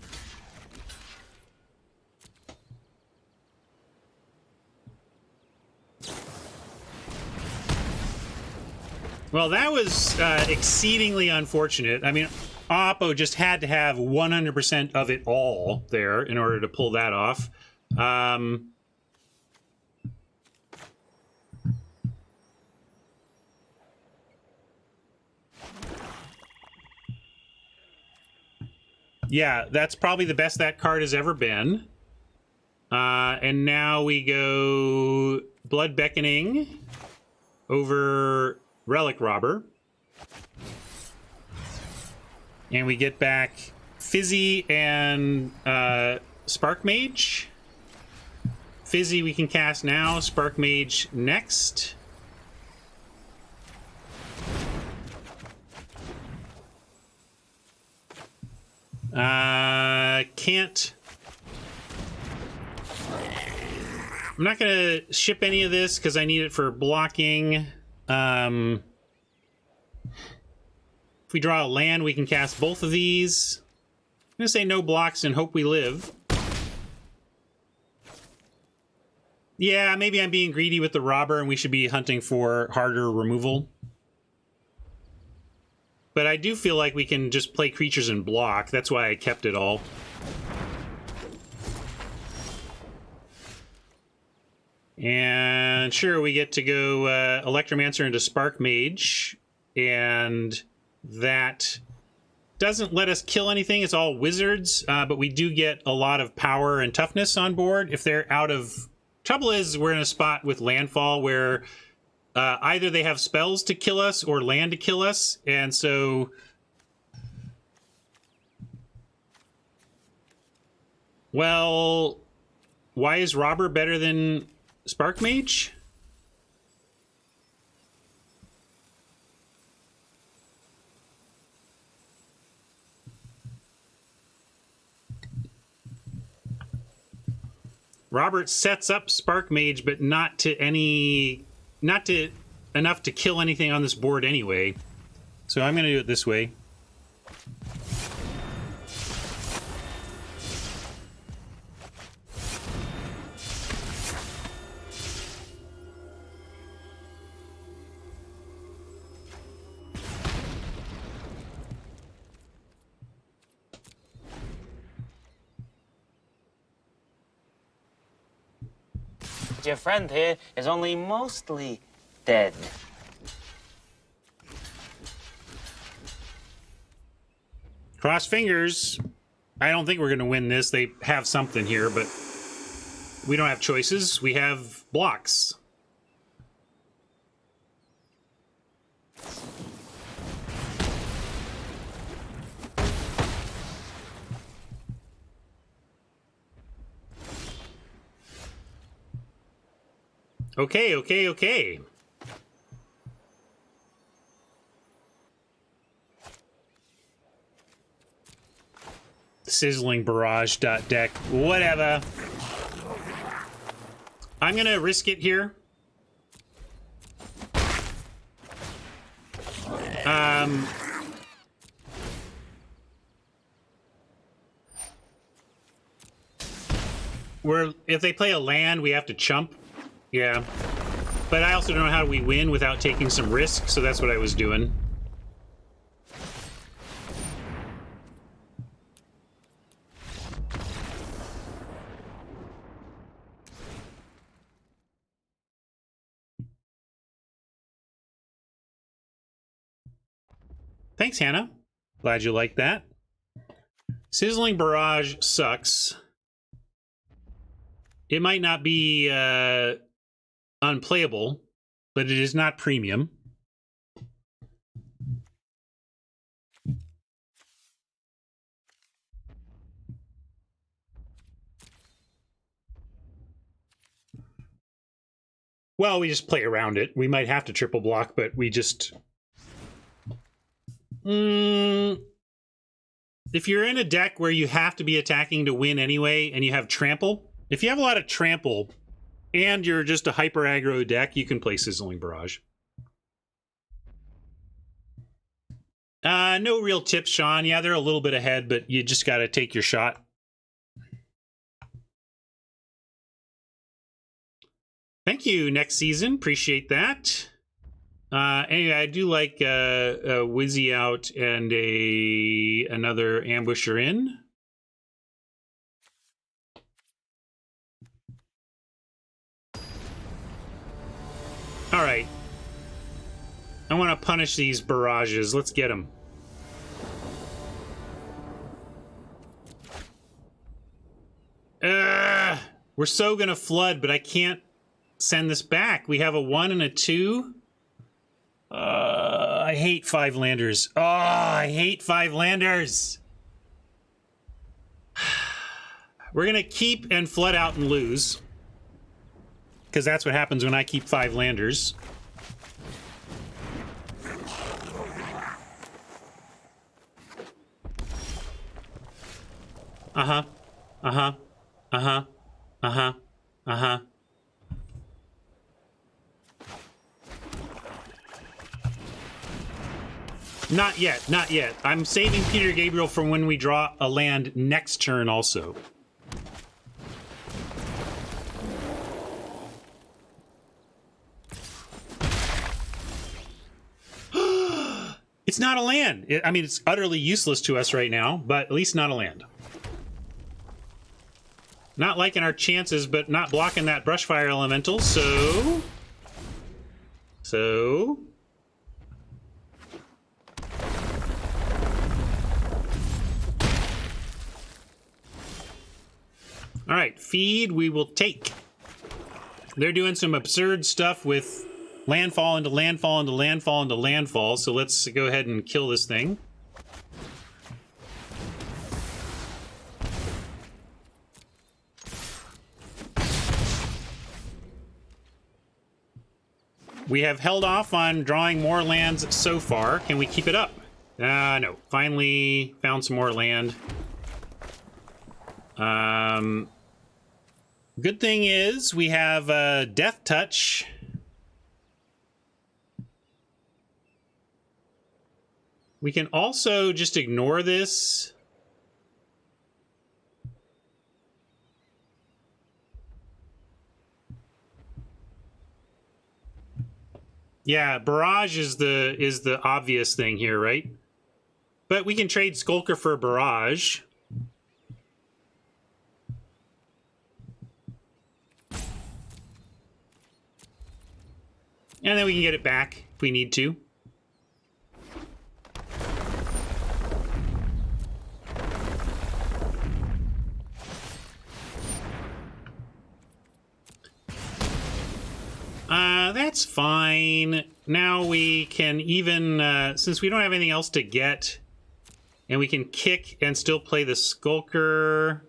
Well, that was exceedingly unfortunate. I mean, Oppo just had to have 100% of it all there in order to pull that off. Yeah, that's probably the best that card has ever been. And now we go Blood Beckoning over Relic Robber. And we get back Fizzy and Spark Mage. Fizzy we can cast now. Spark Mage next. Can't. I'm not going to ship any of this because I need it for blocking. If we draw a land, we can cast both of these. I'm going to say no blocks and hope we live. Yeah, maybe I'm being greedy with the robber and we should be hunting for harder removal. But I do feel like we can just play creatures and block. That's why I kept it all. And sure, we get to go Electromancer into Spark Mage. And that doesn't let us kill anything. It's all wizards. But we do get a lot of power and toughness on board if they're out of... Trouble is, we're in a spot with landfall where either they have spells to kill us or land to kill us, and so... Well, why is Robber better than Spark Mage? Robert sets up Spark Mage, but not to enough to kill anything on this board anyway. So I'm going to do it this way. Your friend here is only mostly dead. Cross fingers. I don't think we're going to win this. They have something here, but we don't have choices. We have blocks. Okay. Sizzling barrage deck. Whatever. I'm gonna risk it here. If they play a land, we have to chump. Yeah. But I also don't know how we win without taking some risk, so that's what I was doing. Thanks, Hannah. Glad you liked that. Sizzling Barrage sucks. It might not be unplayable, but it is not premium. Well, we just play around it. We might have to triple block, but we just... If you're in a deck where you have to be attacking to win anyway, and you have trample, if you have a lot of trample, and you're just a hyper aggro deck, you can play Sizzling Barrage. No real tips, Sean. Yeah, they're a little bit ahead, but you just got to take your shot. Thank you, next season. Appreciate that. Anyway, I do like a Wizzy out and another Ambusher in. All right. I want to punish these barrages. Let's get them. We're so gonna flood, but I can't send this back. We have a 1 and a 2. I hate 5 landers. Oh, I hate 5 landers. We're gonna keep and flood out and lose. because that's what happens when I keep 5 landers. Uh-huh. Uh-huh. Uh-huh. Uh-huh. Uh-huh. Not yet, not yet. I'm saving Peter Gabriel from when we draw a land next turn also. It's not a land. I mean, it's utterly useless to us right now, but at least not a land. Not liking our chances, but not blocking that Brushfire Elemental, so... Alright, feed we will take. They're doing some absurd stuff with landfall into landfall into landfall into landfall, so let's go ahead and kill this thing. We have held off on drawing more lands so far. Can we keep it up? No. Finally found some more land. Good thing is we have Death Touch. We can also just ignore this. Yeah, Barrage is the obvious thing here, right? But we can trade Skulker for Barrage. And then we can get it back if we need to. That's fine. Now we can even, since we don't have anything else to get, and we can kick and still play the Skulker.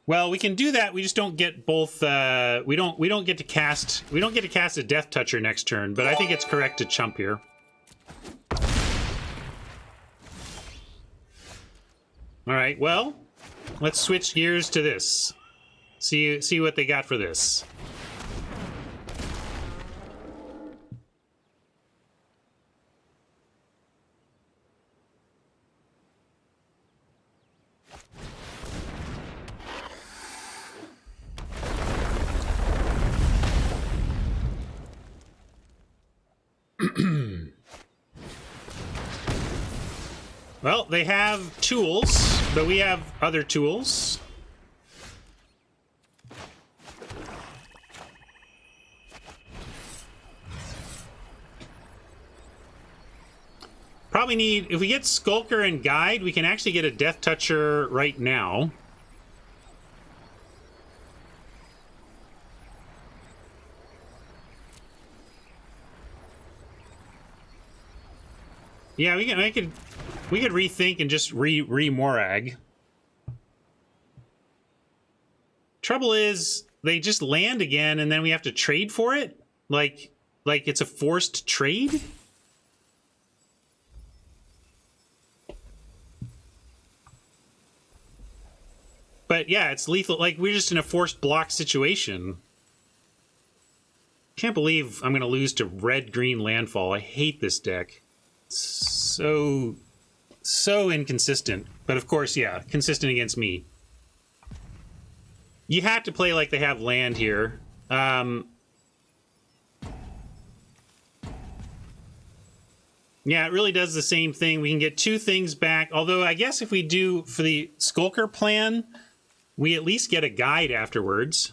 Well, we can do that. We just don't get both. We don't get to cast. We don't get to cast a Death Toucher next turn. But I think it's correct to chump here. All right. Well, let's switch gears to this. See what they got for this. Well, they have tools, but we have other tools. Probably need, if we get Skulker and Guide, we can actually get a Death Toucher right now. Yeah, we could rethink and just re-Morag. Trouble is, they just land again, and then we have to trade for it? Like it's a forced trade? But yeah, it's lethal. Like, we're just in a forced block situation. Can't believe I'm going to lose to red-green landfall. I hate this deck. So inconsistent. But of course, yeah, consistent against me. You have to play like they have land here. Yeah, it really does the same thing. We can get 2 things back. Although, I guess if we do for the Skulker plan, we at least get a guide afterwards.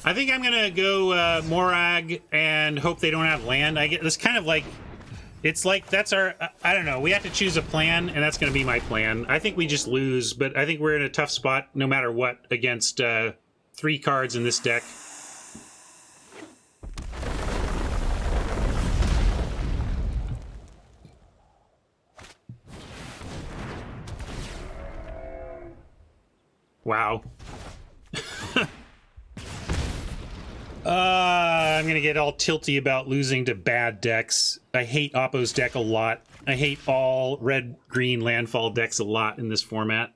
I think I'm gonna go Morag and hope they don't have land. I get it's kind of like, it's like that's our. I don't know. We have to choose a plan, and that's gonna be my plan. I think we just lose, but I think we're in a tough spot no matter what against 3 cards in this deck. Wow. I'm gonna get all tilty about losing to bad decks. I hate Oppo's deck a lot. I hate all red-green landfall decks a lot in this format.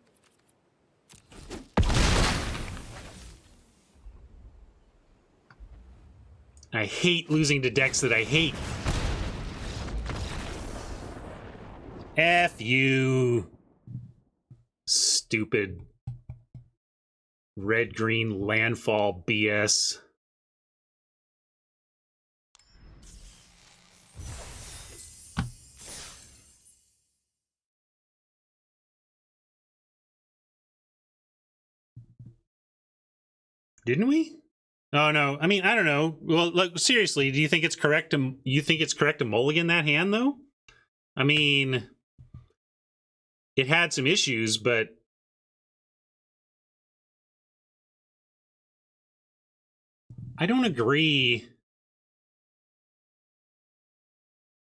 I hate losing to decks that I hate. F you. Stupid red-green landfall BS. Didn't we? Oh no. I mean, I don't know. Well, like, seriously, do you think it's correct to mulligan that hand though? I mean, it had some issues, but I don't agree.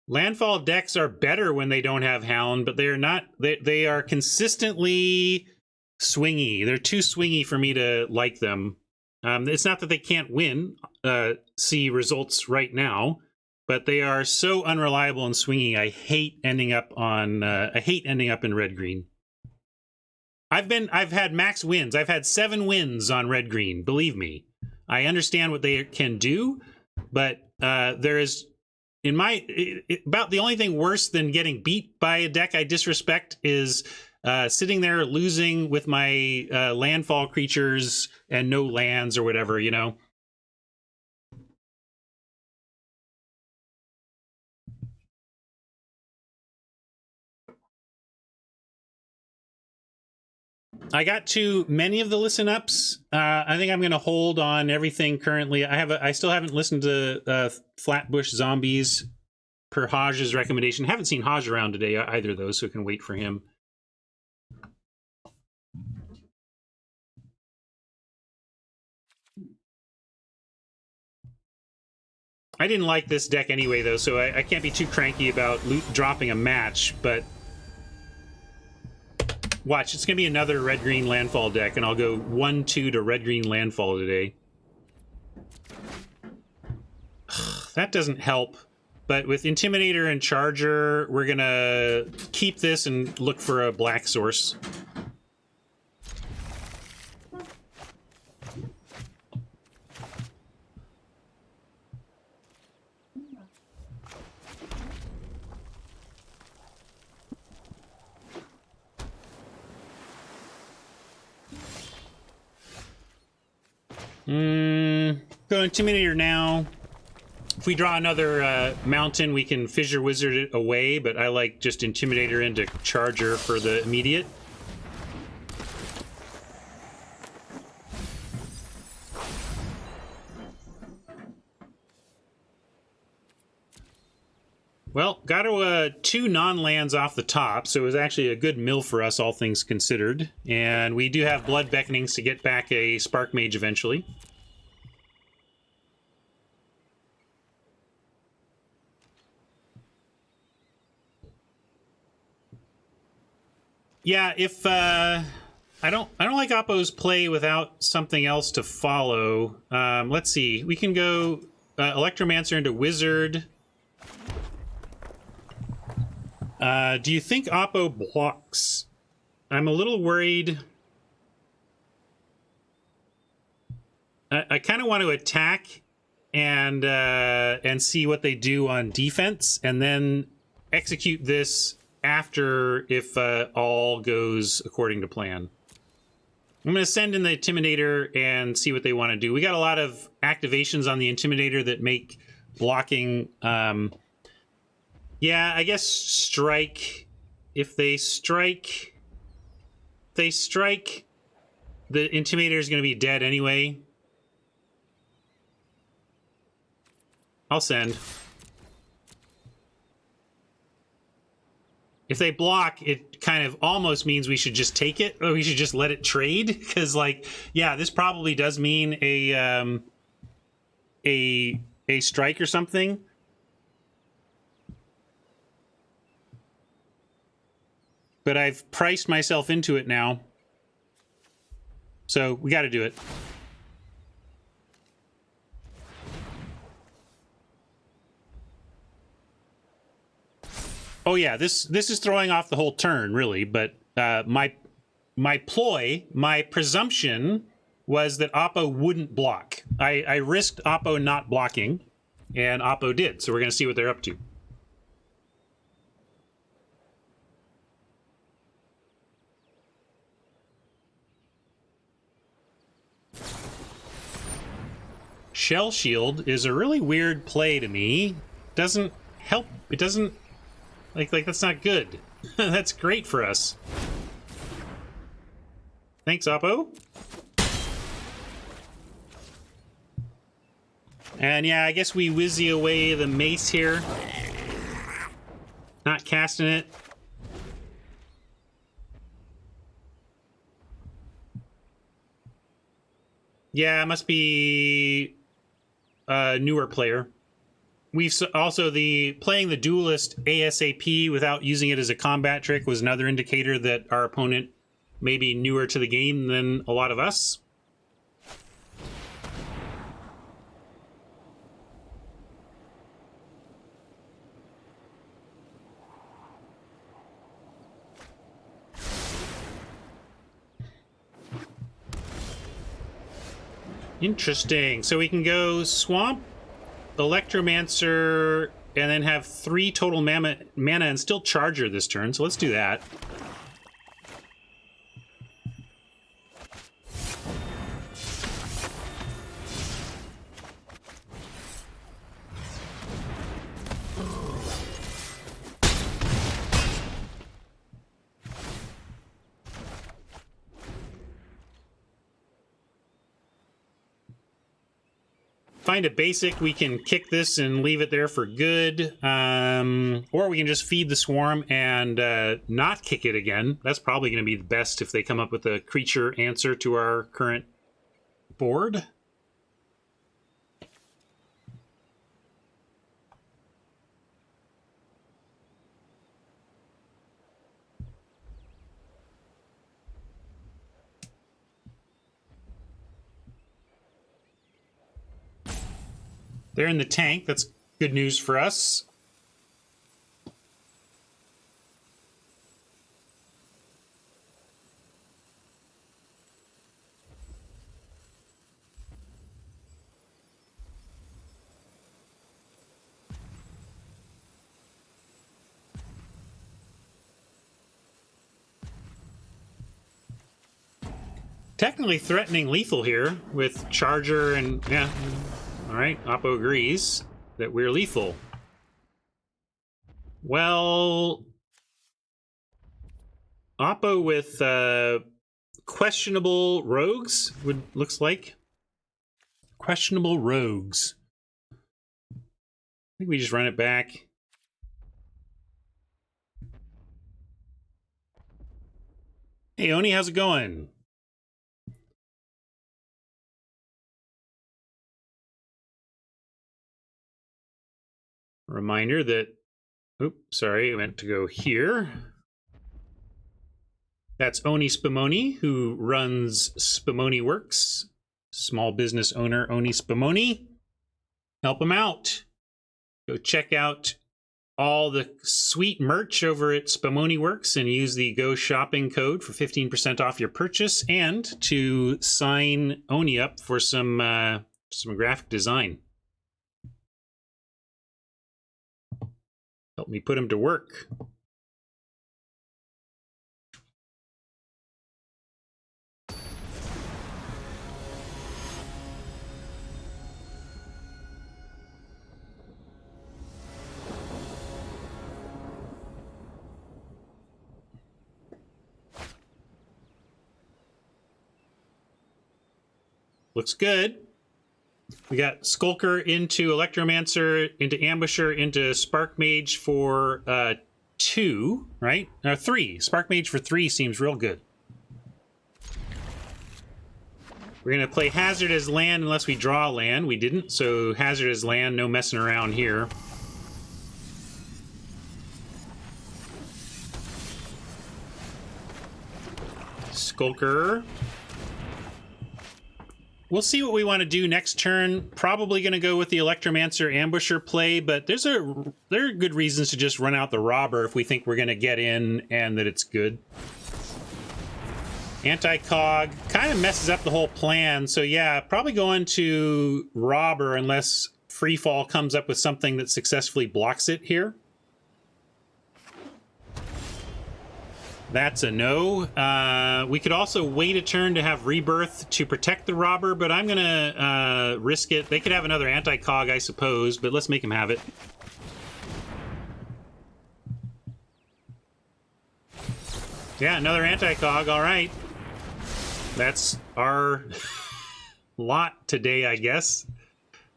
Landfall decks are better when they don't have Hound, but they are not. They are consistently swingy. They're too swingy for me to like them. It's not that they can't win. See results right now, but they are so unreliable and swingy. I hate ending up on. I hate ending up in red green. I've had max wins. I've had 7 wins on red green. Believe me, I understand what they can do, but there is. About the only thing worse than getting beat by a deck I disrespect is sitting there losing with my landfall creatures and no lands or whatever, you know? I got too many of the listen ups. I think I'm going to hold on everything currently. I still haven't listened to Flatbush Zombies per Haj's recommendation. Haven't seen Haj around today either of those, so I can wait for him. I didn't like this deck anyway, though, so I can't be too cranky about dropping a match, but watch, it's going to be another red-green landfall deck, and I'll go 1-2 to red-green landfall today. That doesn't help. But with Intimidator and Charger, we're going to keep this and look for a black source. Go Intimidator now. If we draw another mountain, we can Fissure Wizard it away, but I like just Intimidator into Charger for the immediate. Well, got to 2 non-lands off the top, so it was actually a good mill for us, all things considered. And we do have Blood Beckonings to get back a Spark Mage eventually. Yeah, if I don't like Oppo's play without something else to follow. Let's see. We can go Electromancer into Wizard. Do you think Oppo blocks? I'm a little worried. I kind of want to attack and see what they do on defense, and then execute this after if all goes according to plan. I'm going to send in the Intimidator and see what they want to do. We got a lot of activations on the Intimidator that make blocking... yeah, I guess strike. If they strike, the Intimidator is going to be dead anyway. I'll send. If they block, it kind of almost means we should just take it, or we should just let it trade, because, like, yeah, this probably does mean a strike or something. But I've priced myself into it now. So we got to do it. Oh yeah, this is throwing off the whole turn, really. But my ploy, my presumption was that Oppo wouldn't block. I risked Oppo not blocking, and Oppo did. So we're going to see what they're up to. Shell Shield is a really weird play to me. Doesn't help. It doesn't like that's not good. That's great for us. Thanks, Oppo. And yeah, I guess we whizzy away the mace here. Not casting it. Yeah, it must be a newer player. We've also playing the duelist ASAP without using it as a combat trick was another indicator that our opponent may be newer to the game than a lot of us. Interesting. So we can go Swamp, Electromancer, and then have 3 total mana and still Charger this turn. So let's do that. Find a basic, we can kick this and leave it there for good. Or we can just feed the swarm and not kick it again. That's probably going to be the best if they come up with a creature answer to our current board. They're in the tank. That's good news for us. Technically threatening lethal here with Charger and yeah. All right, Oppo agrees that we're lethal. Well, Oppo with questionable rogues looks like questionable rogues. I think we just run it back. Hey Oni, how's it going? Reminder that, oops, sorry, I meant to go here. That's Oni Spumoni, who runs Spumoni Works. Small business owner, Oni Spumoni. Help him out. Go check out all the sweet merch over at Spumoni Works and use the Go Shopping code for 15% off your purchase and to sign Oni up for some graphic design. Help me put him to work. Looks good. We got Skulker into Electromancer, into Ambusher, into Spark Mage for 2, right? 3. Spark Mage for 3 seems real good. We're going to play Hazard as land unless we draw land. We didn't, so Hazard as land, no messing around here. Skulker. we'll see what we want to do next turn. Probably going to go with the Electromancer Ambusher play, but there are good reasons to just run out the Robber if we think we're going to get in and that it's good. Anti-Cog kind of messes up the whole plan, so yeah, probably going to Robber unless Freefall comes up with something that successfully blocks it here. That's a no. We could also wait a turn to have Rebirth to protect the Robber, but I'm going to risk it. They could have another Anti-Cog, I suppose, but let's make him have it. Yeah, another Anti-Cog, all right. That's our lot today, I guess.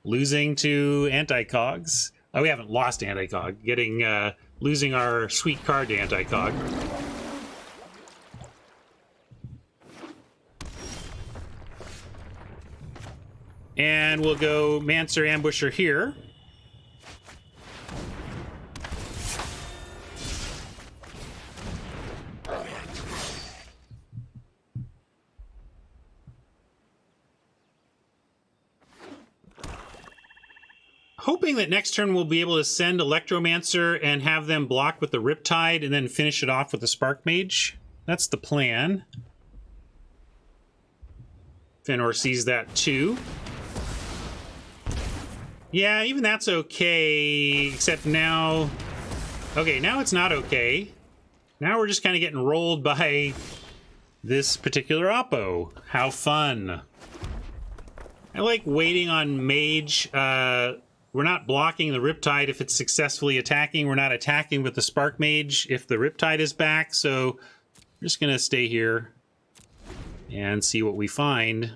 Losing to Anti-Cogs. Oh, we haven't lost Anti-Cog. Losing our sweet card to Anti-Cog. And we'll go Mancer Ambusher here. Hoping that next turn we'll be able to send Electromancer and have them block with the Riptide and then finish it off with the Spark Mage. That's the plan. Fëanor sees that too. Yeah, even that's okay, except now... Okay, now it's not okay. Now we're just kind of getting rolled by this particular Oppo. How fun. I like waiting on Mage. We're not blocking the Riptide if it's successfully attacking. We're not attacking with the Spark Mage if the Riptide is back, so we're just going to stay here and see what we find.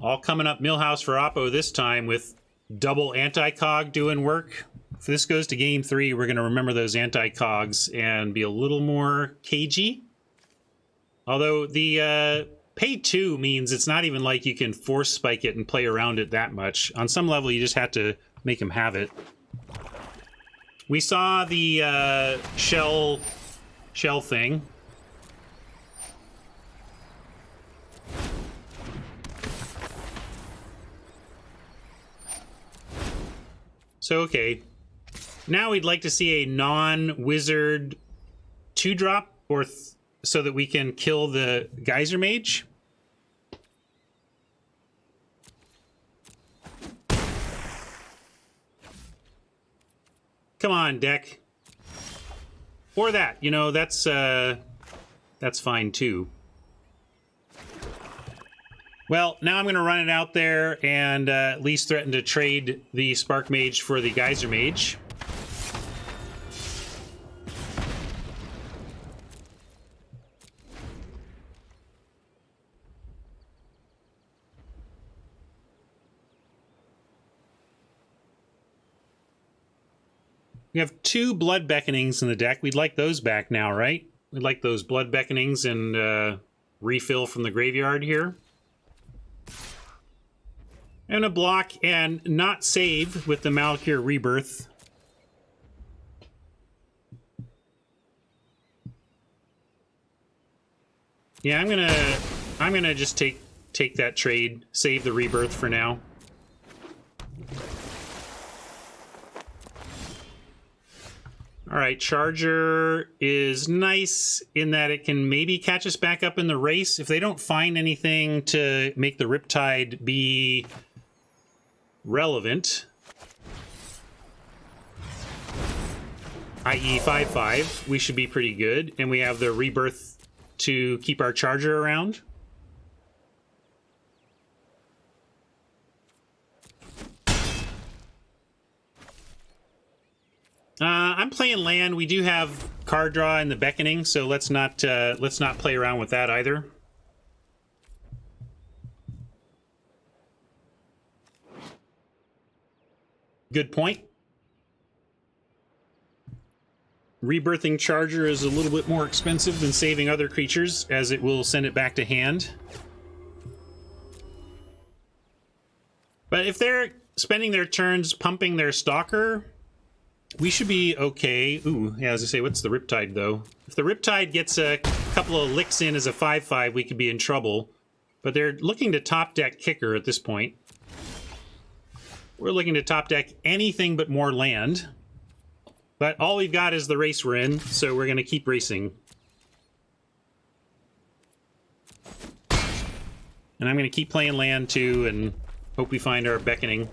All coming up Millhouse for Oppo this time with double Anti-Cog doing work. If this goes to game 3, we're going to remember those Anti-Cogs and be a little more cagey. Although the pay 2 means it's not even like you can force spike it and play around it that much. On some level, you just have to make them have it. We saw the shell thing. So, okay. Now we'd like to see a non-wizard 2-drop or so that we can kill the Geyser Mage. Come on, deck. Or that, you know, that's fine too. Well, now I'm going to run it out there and at least threaten to trade the Spark Mage for the Geyser Mage. We have 2 Blood Beckonings in the deck. We'd like those back now, right? We'd like those Blood Beckonings and refill from the graveyard here. And a block and not save with the Malakir Rebirth. Yeah, I'm gonna just take that trade, save the Rebirth for now. All right, Charger is nice in that it can maybe catch us back up in the race. If they don't find anything to make the Riptide be relevant, i.e. 5/5, we should be pretty good. And we have the Rebirth to keep our Charger around. I'm playing land. We do have card draw in the Beckoning, so let's not play around with that either. Good point. Rebirthing Charger is a little bit more expensive than saving other creatures, as it will send it back to hand. But if they're spending their turns pumping their Stalker, we should be okay. Ooh, yeah, as I say, what's the Riptide, though? If the Riptide gets a couple couple of licks in as a 5/5, we could be in trouble. But they're looking to top deck kicker at this point. We're looking to top deck anything but more land. But all we've got is the race we're in, so we're going to keep racing. And I'm going to keep playing land too and hope we find our beckoning.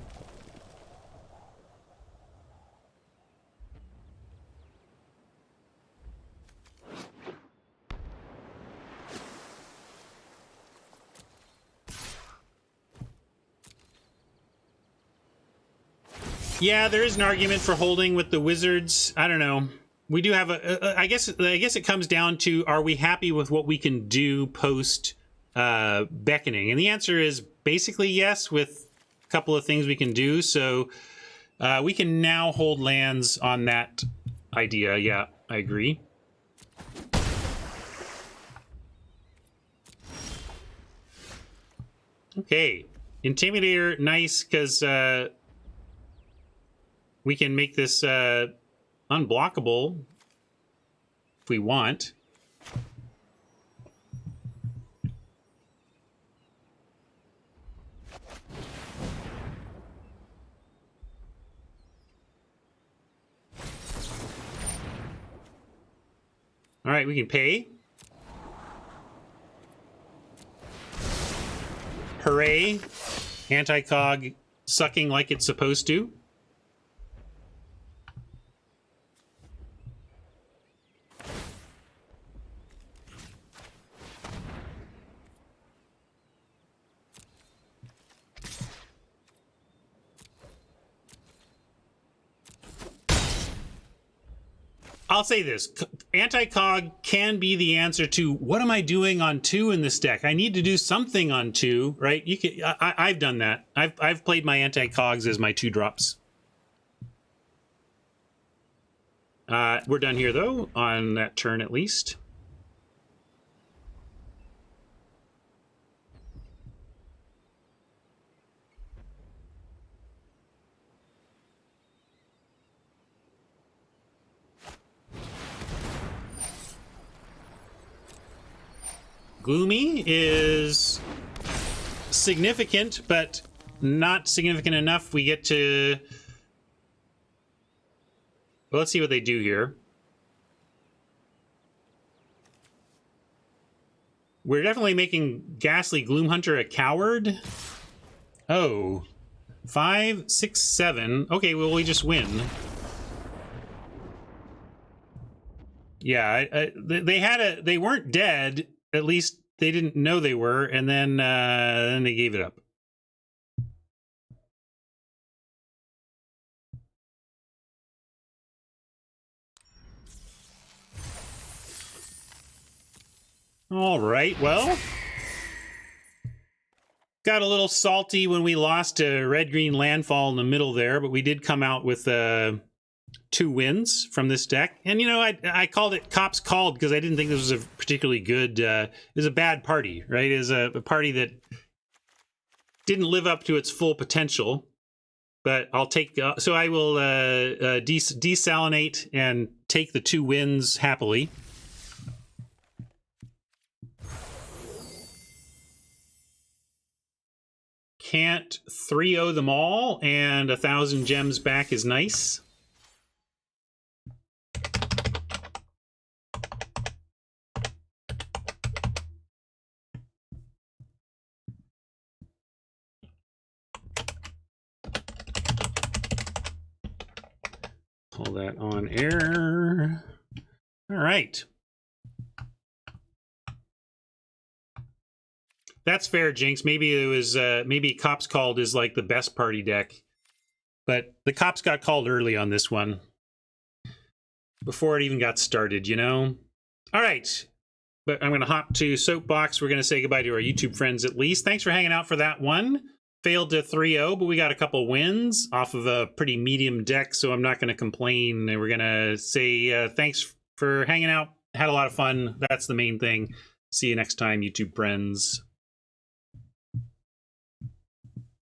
Yeah, there is an argument for holding with the wizards. I don't know. We do have I guess it comes down to, are we happy with what we can do post beckoning? And the answer is basically yes, with a couple of things we can do. So we can now hold lands on that idea. Yeah, I agree. Okay, Intimidator, nice, because we can make this unblockable if we want. All right, we can pay. Hooray. Anti-cog sucking like it's supposed to. I'll say this, anti-cog can be the answer to what am I doing on 2 in this deck? I need to do something on 2, right? You can, I've done that. I've played my anti-cogs as my 2 drops. We're done here though, on that turn at least. Gloomy is significant, but not significant enough. We get to... Well, let's see what they do here. We're definitely making Ghastly Gloomhunter a coward. Oh. 5, 6, 7. Okay, well, we just win. Yeah, they weren't dead. At least they didn't know they were, and then they gave it up. All right, well, got a little salty when we lost to Red-Green Landfall in the middle there, but we did come out with 2 wins from this deck. And, you know, I called it Cops Called because I didn't think this was a particularly good... it was a bad party, right? It was a party that didn't live up to its full potential. But I'll take... so I will desalinate and take the 2 wins happily. Can't 3-0 them all, and 1,000 gems back is nice. Pull that on air. All right. That's fair, Jinx. Maybe it was maybe Cops Called is like the best party deck, but the cops got called early on this one before it even got started, you know. All right, but I'm going to hop to Soapbox. We're going to say goodbye to our YouTube friends at least. Thanks for hanging out for that one. Failed to 3-0, but we got a couple wins off of a pretty medium deck, so I'm not going to complain. And we're going to say thanks for hanging out. Had a lot of fun. That's the main thing. See you next time, YouTube friends.